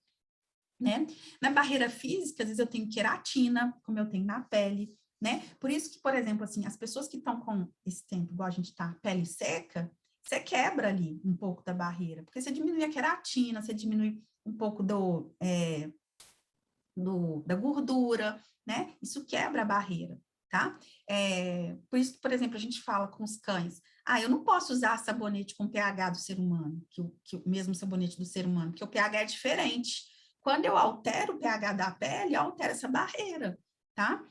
né? Na barreira física, às vezes eu tenho queratina, como eu tenho na pele, né? Por isso que, por exemplo, assim, as pessoas que estão com esse tempo, igual a gente tá, pele seca, você quebra ali um pouco da barreira, porque você diminui a queratina, você diminui um pouco da gordura, né? Isso quebra a barreira, tá? Por isso que, por exemplo, a gente fala com os cães, eu não posso usar sabonete com pH do ser humano, que o mesmo sabonete do ser humano, porque o pH é diferente. Quando eu altero o pH da pele, eu altero essa barreira, tá?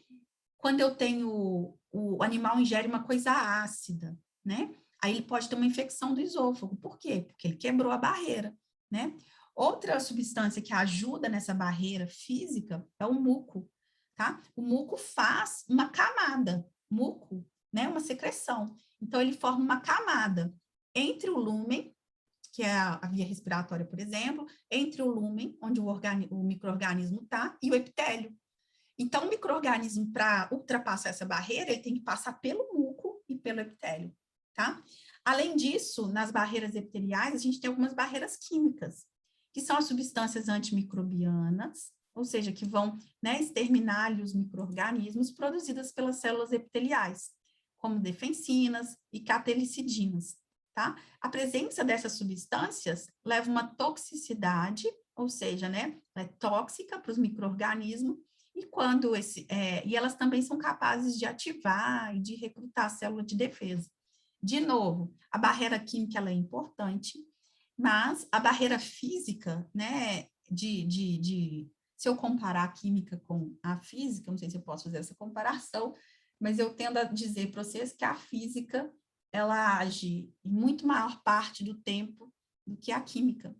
Quando eu tenho, o animal ingere uma coisa ácida, né? Aí ele pode ter uma infecção do esôfago. Por quê? Porque ele quebrou a barreira, né? Outra substância que ajuda nessa barreira física é o muco, tá? O muco faz uma camada, muco, né? Uma secreção. Então, ele forma uma camada entre o lúmen, que é a via respiratória, por exemplo, entre o lúmen, onde o micro-organismo está, e o epitélio. Então, o micro-organismo, para ultrapassar essa barreira, ele tem que passar pelo muco e pelo epitélio, tá? Além disso, nas barreiras epiteliais, a gente tem algumas barreiras químicas, que são as substâncias antimicrobianas, ou seja, que vão, né, exterminar ali os micro-organismos produzidas pelas células epiteliais, como defensinas e catelicidinas, tá? A presença dessas substâncias leva uma toxicidade, ou seja, né, é tóxica para os micro-organismos, e elas também são capazes de ativar e de recrutar a célula de defesa. De novo, a barreira química ela é importante, mas a barreira física, né, se eu comparar a química com a física, não sei se eu posso fazer essa comparação, mas eu tendo a dizer para vocês que a física, ela age em muito maior parte do tempo do que a química,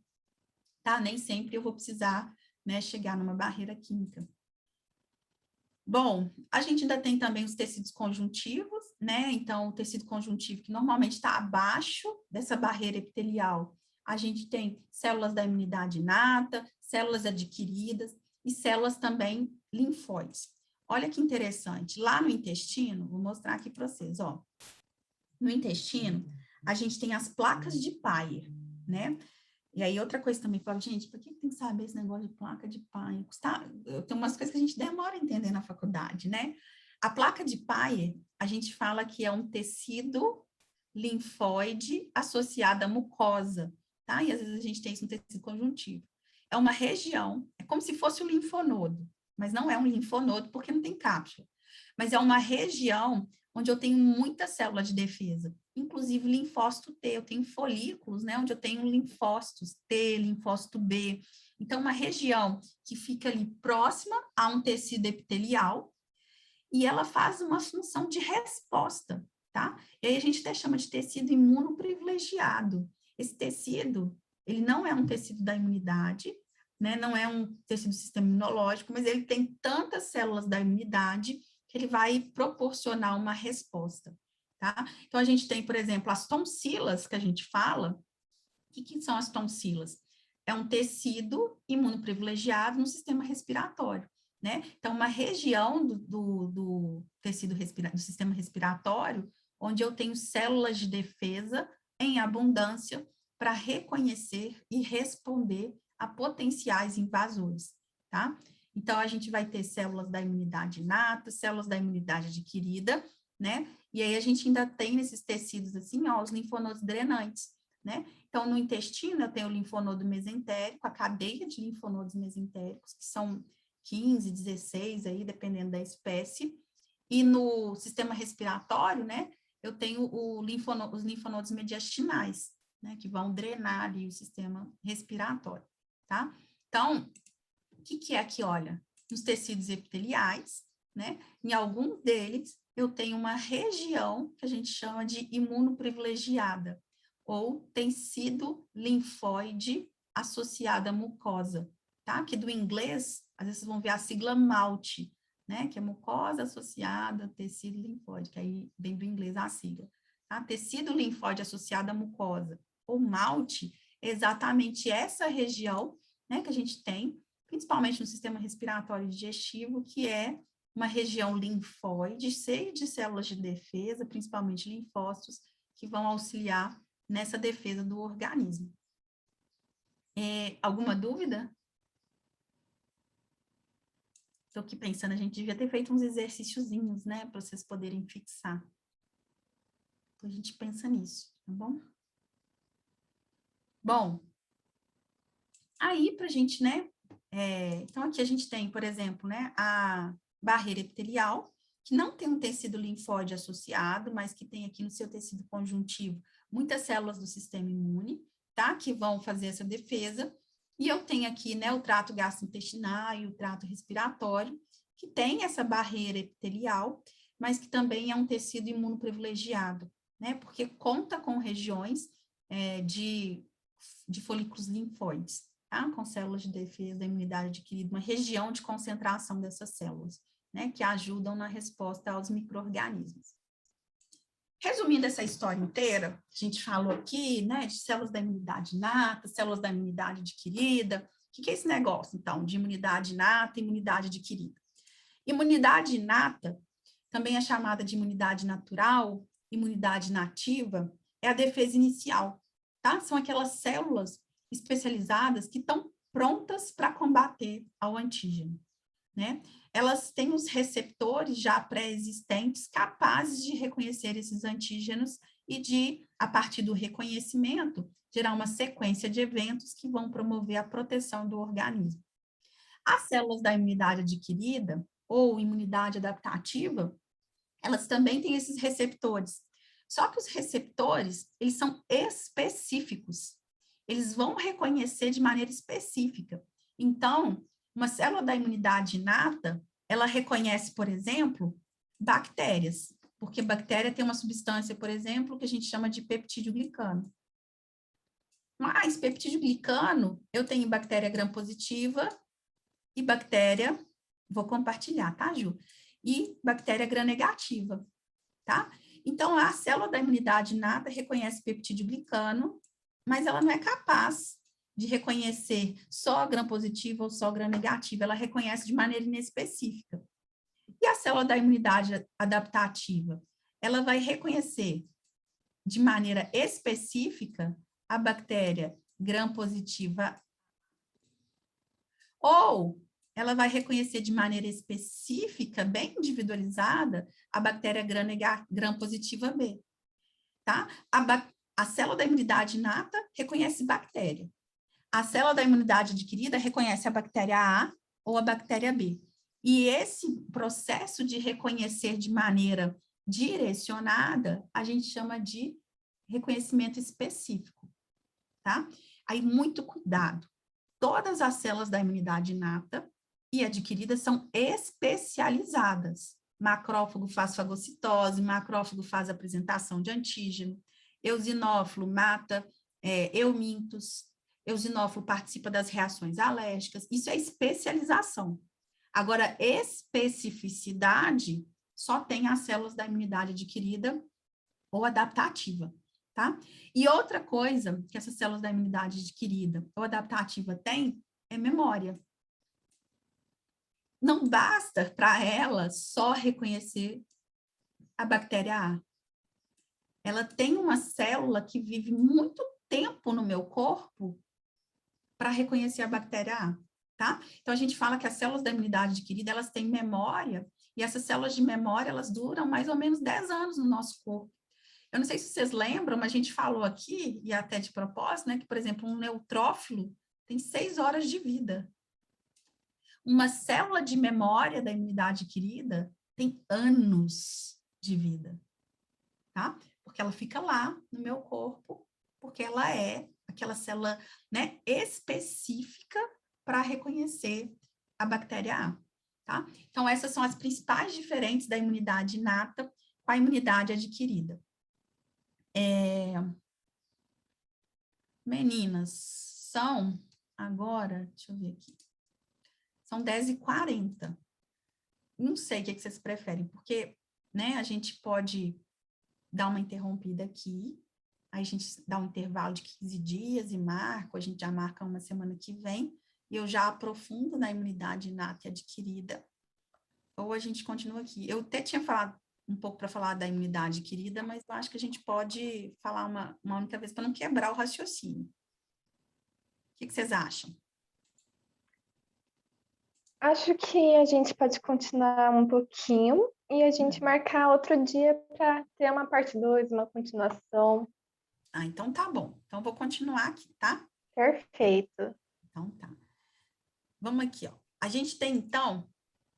tá? Nem sempre eu vou precisar, né, chegar numa barreira química. Bom, a gente ainda tem também os tecidos conjuntivos, né? Então, o tecido conjuntivo, que normalmente está abaixo dessa barreira epitelial, a gente tem células da imunidade inata, células adquiridas e células também linfóides. Olha que interessante, lá no intestino, vou mostrar aqui para vocês, ó. No intestino, a gente tem as placas de Peyer, né? E aí, outra coisa também, falo, gente, por que tem que saber esse negócio de placa de Payer? Tem umas coisas que a gente demora a entender na faculdade, né? A placa de Payer, a gente fala que é um tecido linfóide associado à mucosa, tá? E às vezes a gente tem isso no tecido conjuntivo. É uma região, é como se fosse um linfonodo, mas não é um linfonodo porque não tem cápsula. Mas é uma região onde eu tenho muita célula de defesa, inclusive linfócito T, eu tenho folículos, né, onde eu tenho linfócitos T, linfócito B. Então, uma região que fica ali próxima a um tecido epitelial e ela faz uma função de resposta, tá? E aí a gente até chama de tecido imunoprivilegiado. Esse tecido, ele não é um tecido da imunidade, né, não é um tecido do sistema imunológico, mas ele tem tantas células da imunidade que ele vai proporcionar uma resposta, tá? Então, a gente tem, por exemplo, as tonsilas que a gente fala. O que são as tonsilas? É um tecido imunoprivilegiado no sistema respiratório, né? Então, uma região do tecido do sistema respiratório, onde eu tenho células de defesa em abundância para reconhecer e responder a potenciais invasores, tá? Então, a gente vai ter células da imunidade inata, células da imunidade adquirida, né? E aí, a gente ainda tem nesses tecidos, assim, ó, os linfonodos drenantes, né? Então, no intestino, eu tenho o linfonodo mesentérico, a cadeia de linfonodos mesentéricos, que são 15, 16, aí, dependendo da espécie. E no sistema respiratório, né, eu tenho os linfonodos mediastinais, né, que vão drenar ali o sistema respiratório, tá? Então, o que é aqui, olha? Nos tecidos epiteliais, né, em algum deles, eu tenho uma região que a gente chama de imunoprivilegiada, ou tecido linfóide associado à mucosa, tá? Que do inglês, às vezes vocês vão ver a sigla MALT, né? Que é mucosa associada a tecido linfóide, que aí vem do inglês a sigla, tá? Tecido linfóide associado à mucosa, ou MALT, é exatamente essa região, né, que a gente tem, principalmente no sistema respiratório digestivo, que é uma região linfóide, cheia de células de defesa, principalmente linfócitos, que vão auxiliar nessa defesa do organismo. Alguma dúvida? Estou aqui pensando, a gente devia ter feito uns exercíciozinhos, né, para vocês poderem fixar. Então, a gente pensa nisso, tá bom? Bom, aí para a gente, né, então aqui a gente tem, por exemplo, né, a barreira epitelial, que não tem um tecido linfóide associado, mas que tem aqui no seu tecido conjuntivo muitas células do sistema imune, tá? Que vão fazer essa defesa. E eu tenho aqui, né, o trato gastrointestinal e o trato respiratório, que tem essa barreira epitelial, mas que também é um tecido imunoprivilegiado, né? Porque conta com regiões de folículos linfóides, tá? Com células de defesa da imunidade adquirida, uma região de concentração dessas células, né? Que ajudam na resposta aos micro-organismos. Resumindo essa história inteira, a gente falou aqui, né, de células da imunidade inata, células da imunidade adquirida. O que é esse negócio, então, de imunidade inata e imunidade adquirida? Imunidade inata, também é chamada de imunidade natural, imunidade nativa, é a defesa inicial, tá? São aquelas células especializadas que estão prontas para combater ao antígeno, né? Elas têm os receptores já pré-existentes capazes de reconhecer esses antígenos e de, a partir do reconhecimento, gerar uma sequência de eventos que vão promover a proteção do organismo. As células da imunidade adquirida, ou imunidade adaptativa, elas também têm esses receptores. Só que os receptores, eles são específicos. Eles vão reconhecer de maneira específica. Então, uma célula da imunidade inata, ela reconhece, por exemplo, bactérias, porque bactéria tem uma substância, por exemplo, que a gente chama de peptídeo glicano. Mas peptídeo glicano, eu tenho bactéria gram-positiva e bactéria, vou compartilhar, tá, Ju? E bactéria gram-negativa, tá? Então, a célula da imunidade inata reconhece peptídeo glicano, mas ela não é capaz de reconhecer só gram-positiva ou só gram-negativa, ela reconhece de maneira inespecífica. E a célula da imunidade adaptativa? Ela vai reconhecer de maneira específica a bactéria gram-positiva. Ou ela vai reconhecer de maneira específica, bem individualizada, a bactéria gram-positiva B, tá? A célula da imunidade inata reconhece bactéria. A célula da imunidade adquirida reconhece a bactéria A ou a bactéria B. E esse processo de reconhecer de maneira direcionada, a gente chama de reconhecimento específico, tá? Aí, muito cuidado. Todas as células da imunidade inata e adquirida são especializadas. Macrófago faz fagocitose, macrófago faz apresentação de antígeno, eosinófilo mata eumintos, eosinófilo participa das reações alérgicas. Isso é especialização. Agora, especificidade só tem as células da imunidade adquirida ou adaptativa, tá? E outra coisa que essas células da imunidade adquirida ou adaptativa têm é memória. Não basta para ela só reconhecer a bactéria A. Ela tem uma célula que vive muito tempo no meu corpo para reconhecer a bactéria A, tá? Então, a gente fala que as células da imunidade adquirida, elas têm memória, e essas células de memória, elas duram mais ou menos 10 anos no nosso corpo. Eu não sei se vocês lembram, mas a gente falou aqui, e até de propósito, né, que, por exemplo, um neutrófilo tem 6 horas de vida. Uma célula de memória da imunidade adquirida tem anos de vida, tá? Porque ela fica lá no meu corpo, porque ela é aquela célula, né, específica para reconhecer a bactéria A, tá? Então, essas são as principais diferenças da imunidade inata com a imunidade adquirida. Meninas, são agora, deixa eu ver aqui, são 10h40. Não sei o que vocês preferem, porque, né, a gente pode dar uma interrompida aqui, aí a gente dá um intervalo de 15 dias e marca, a gente já marca uma semana que vem, e eu já aprofundo na imunidade inata e adquirida, ou a gente continua aqui. Eu até tinha falado um pouco para falar da imunidade adquirida, mas eu acho que a gente pode falar uma única vez para não quebrar o raciocínio. O que vocês acham? Acho que a gente pode continuar um pouquinho e a gente marcar outro dia para ter uma parte 2, uma continuação. Ah, então tá bom. Então, vou continuar aqui, tá? Perfeito. Então, tá. Vamos aqui, ó. A gente tem, então,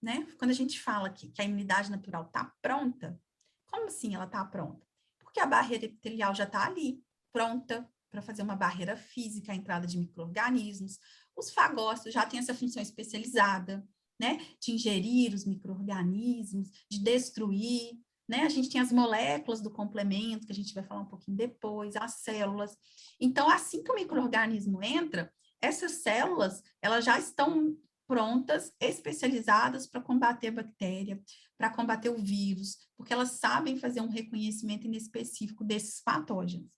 né? Quando a gente fala aqui que a imunidade natural tá pronta, como assim ela tá pronta? Porque a barreira epitelial já tá ali, pronta para fazer uma barreira física, a entrada de micro-organismos. Os fagócitos já têm essa função especializada, né? De ingerir os micro-organismos, de destruir, né? A gente tem as moléculas do complemento, que a gente vai falar um pouquinho depois, as células. Então, assim que o micro-organismo entra, essas células, elas já estão prontas, especializadas para combater a bactéria, para combater o vírus, porque elas sabem fazer um reconhecimento inespecífico desses patógenos.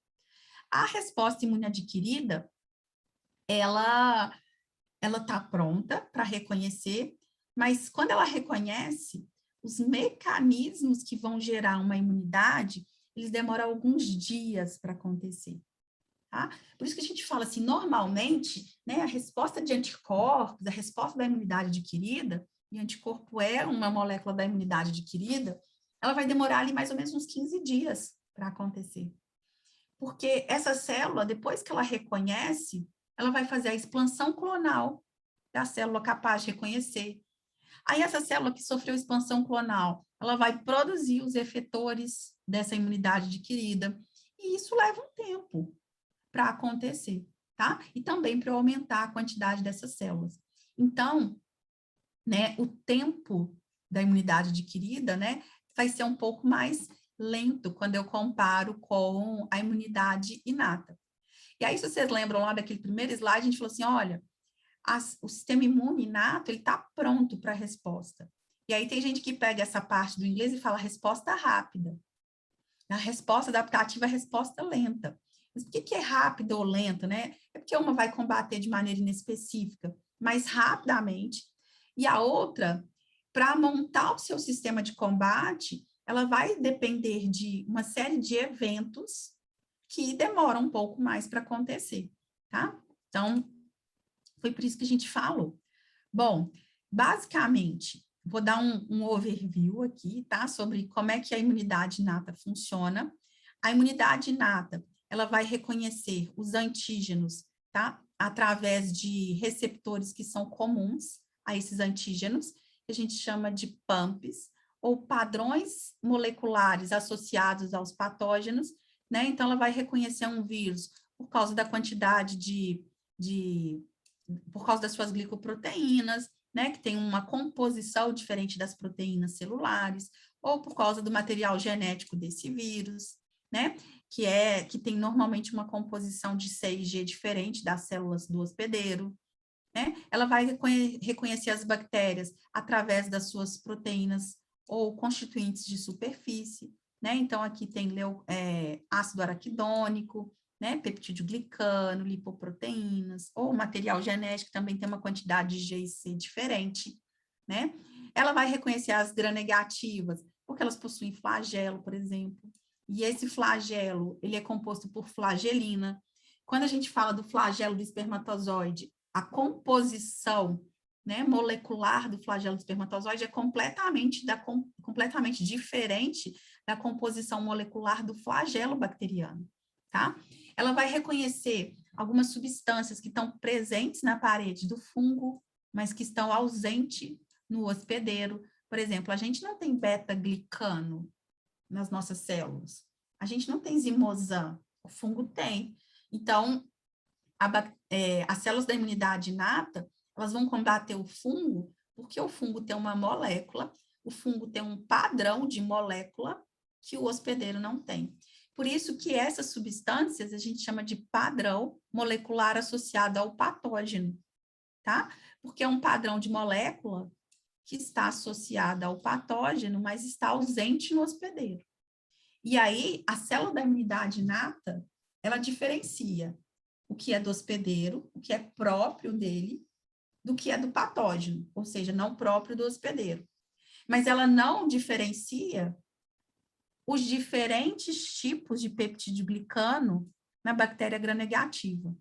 A resposta imune adquirida, ela está pronta para reconhecer, mas quando ela reconhece, os mecanismos que vão gerar uma imunidade, eles demoram alguns dias para acontecer. Tá? Por isso que a gente fala assim, normalmente, né, a resposta de anticorpos, a resposta da imunidade adquirida, e anticorpo é uma molécula da imunidade adquirida, ela vai demorar ali mais ou menos uns 15 dias para acontecer. Porque essa célula, depois que ela reconhece, ela vai fazer a expansão clonal da célula capaz de reconhecer. Aí essa célula que sofreu expansão clonal, ela vai produzir os efetores dessa imunidade adquirida, e isso leva um tempo para acontecer, tá? E também para aumentar a quantidade dessas células. Então, né, o tempo da imunidade adquirida, né, vai ser um pouco mais lento quando eu comparo com a imunidade inata. E aí, se vocês lembram lá daquele primeiro slide, a gente falou assim, olha, o sistema imune inato, ele está pronto para a resposta. E aí tem gente que pega essa parte do inglês e fala resposta rápida. A resposta adaptativa é a resposta lenta. Mas por que é rápida ou lenta, né? É porque uma vai combater de maneira inespecífica, mais rapidamente, e a outra, para montar o seu sistema de combate, ela vai depender de uma série de eventos que demoram um pouco mais para acontecer. tá? Então, foi por isso que a gente falou. Bom, basicamente, vou dar um overview aqui, tá? Sobre como é que a imunidade inata funciona. A imunidade inata, ela vai reconhecer os antígenos, tá? Através de receptores que são comuns a esses antígenos, que a gente chama de PAMPs, ou padrões moleculares associados aos patógenos, né? Então, ela vai reconhecer um vírus por causa da quantidade por causa das suas glicoproteínas, né, que tem uma composição diferente das proteínas celulares, ou por causa do material genético desse vírus, né, que tem normalmente uma composição de C e G diferente das células do hospedeiro, né? Ela vai reconhecer as bactérias através das suas proteínas ou constituintes de superfície, né? Então, aqui tem ácido araquidônico, né? Peptídeo glicano, lipoproteínas, ou material genético, também tem uma quantidade de G e C diferente, né? Ela vai reconhecer as gram-negativas, porque elas possuem flagelo, por exemplo, e esse flagelo, ele é composto por flagelina. Quando a gente fala do flagelo do espermatozoide, a composição, né, molecular do flagelo do espermatozoide é completamente diferente da composição molecular do flagelo bacteriano, tá? Ela vai reconhecer algumas substâncias que estão presentes na parede do fungo, mas que estão ausentes no hospedeiro. Por exemplo, a gente não tem beta-glicano nas nossas células. A gente não tem zimosan, o fungo tem. Então, as células da imunidade inata, elas vão combater o fungo, porque o fungo tem uma molécula, o fungo tem um padrão de molécula que o hospedeiro não tem. Por isso que essas substâncias a gente chama de padrão molecular associado ao patógeno, tá? Porque é um padrão de molécula que está associada ao patógeno, mas está ausente no hospedeiro. E aí, a célula da imunidade inata, ela diferencia o que é do hospedeiro, o que é próprio dele, do que é do patógeno, ou seja, não próprio do hospedeiro. Mas ela não diferencia os diferentes tipos de peptídeo glicano na bactéria gram-negativa.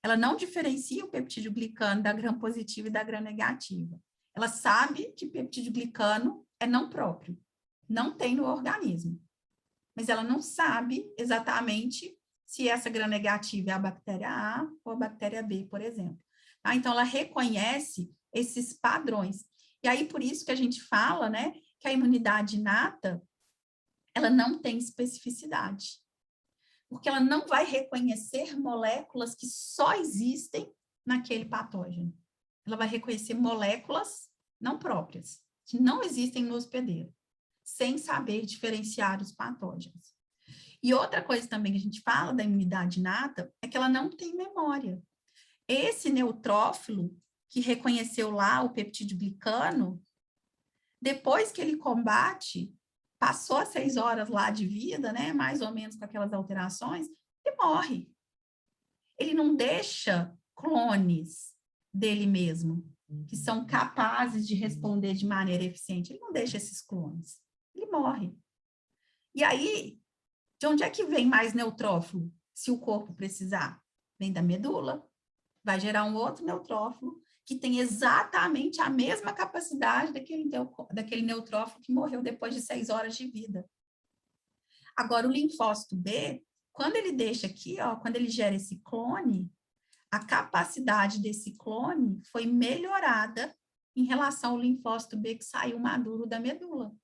Ela não diferencia o peptídeo glicano da gram-positiva e da gram-negativa. Ela sabe que peptídeo glicano é não próprio, não tem no organismo. Mas ela não sabe exatamente se essa gram-negativa é a bactéria A ou a bactéria B, por exemplo. Tá? Então, ela reconhece esses padrões. E aí, por isso que a gente fala, né, que a imunidade inata, ela não tem especificidade. Porque ela não vai reconhecer moléculas que só existem naquele patógeno. Ela vai reconhecer moléculas não próprias, que não existem no hospedeiro, sem saber diferenciar os patógenos. E outra coisa também que a gente fala da imunidade inata é que ela não tem memória. Esse neutrófilo que reconheceu lá o peptídeo glicano, depois que ele combate, passou as 6 horas lá de vida, né, mais ou menos com aquelas alterações, ele morre. Ele não deixa clones dele mesmo, que são capazes de responder de maneira eficiente. Ele não deixa esses clones. Ele morre. E aí, de onde é que vem mais neutrófilo, se o corpo precisar? Vem da medula, vai gerar um outro neutrófilo que tem exatamente a mesma capacidade daquele neutrófilo que morreu depois de 6 horas de vida. Agora, o linfócito B, quando ele deixa aqui, ó, quando ele gera esse clone, a capacidade desse clone foi melhorada em relação ao linfócito B que saiu maduro da medula.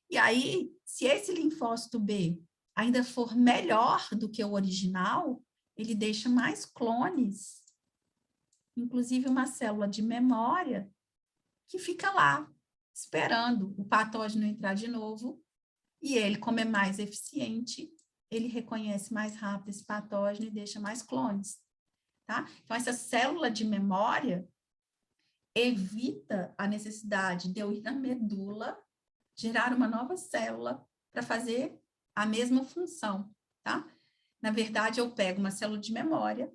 E aí, se esse linfócito B ainda for melhor do que o original, ele deixa mais clones, inclusive uma célula de memória que fica lá, esperando o patógeno entrar de novo, e ele, como é mais eficiente, ele reconhece mais rápido esse patógeno e deixa mais clones, tá? Então, essa célula de memória evita a necessidade de eu ir na medula, gerar uma nova célula para fazer a mesma função, tá? Na verdade, eu pego uma célula de memória,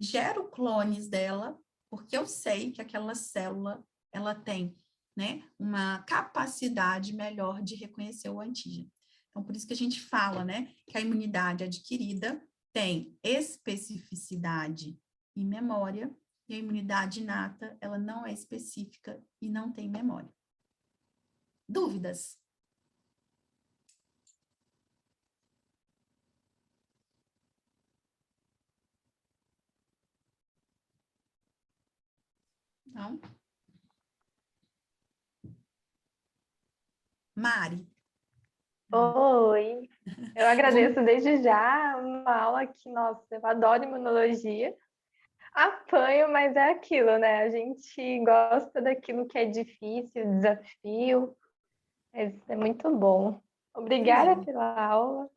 gero clones dela, porque eu sei que aquela célula, ela tem, né, uma capacidade melhor de reconhecer o antígeno. Então, por isso que a gente fala, né, que a imunidade adquirida, tem especificidade e memória, e a imunidade inata, ela não é específica e não tem memória. Dúvidas? Não? Mari? Oi, eu agradeço desde já uma aula que, nossa, eu adoro imunologia. Apanho, mas é aquilo, né? A gente gosta daquilo que é difícil, desafio. É muito bom. Que Obrigada bom. pela aula.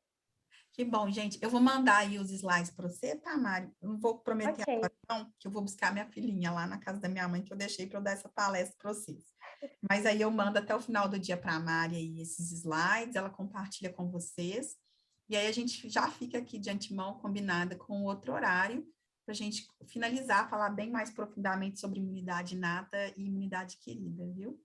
Que bom, gente. Eu vou mandar aí os slides para você, tá, Mari? Eu não vou prometer Ok. agora, não, que eu vou buscar minha filhinha lá na casa da minha mãe, que eu deixei para eu dar essa palestra para vocês. Mas aí eu mando até o final do dia para a Mari aí esses slides, ela compartilha com vocês. E aí a gente já fica aqui de antemão combinada com outro horário, para a gente finalizar, falar bem mais profundamente sobre imunidade inata e imunidade querida, viu?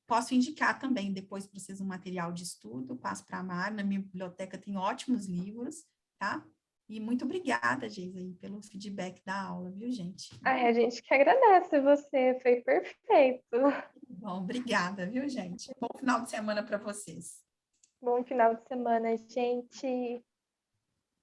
Posso indicar também depois para vocês um material de estudo, passo para a Mari, na minha biblioteca tem ótimos livros, tá? E muito obrigada, Geisa, aí, pelo feedback da aula, viu, gente? Ai, a gente que agradece você, foi perfeito. Bom, obrigada, viu, gente? Bom final de semana para vocês. Bom final de semana, gente.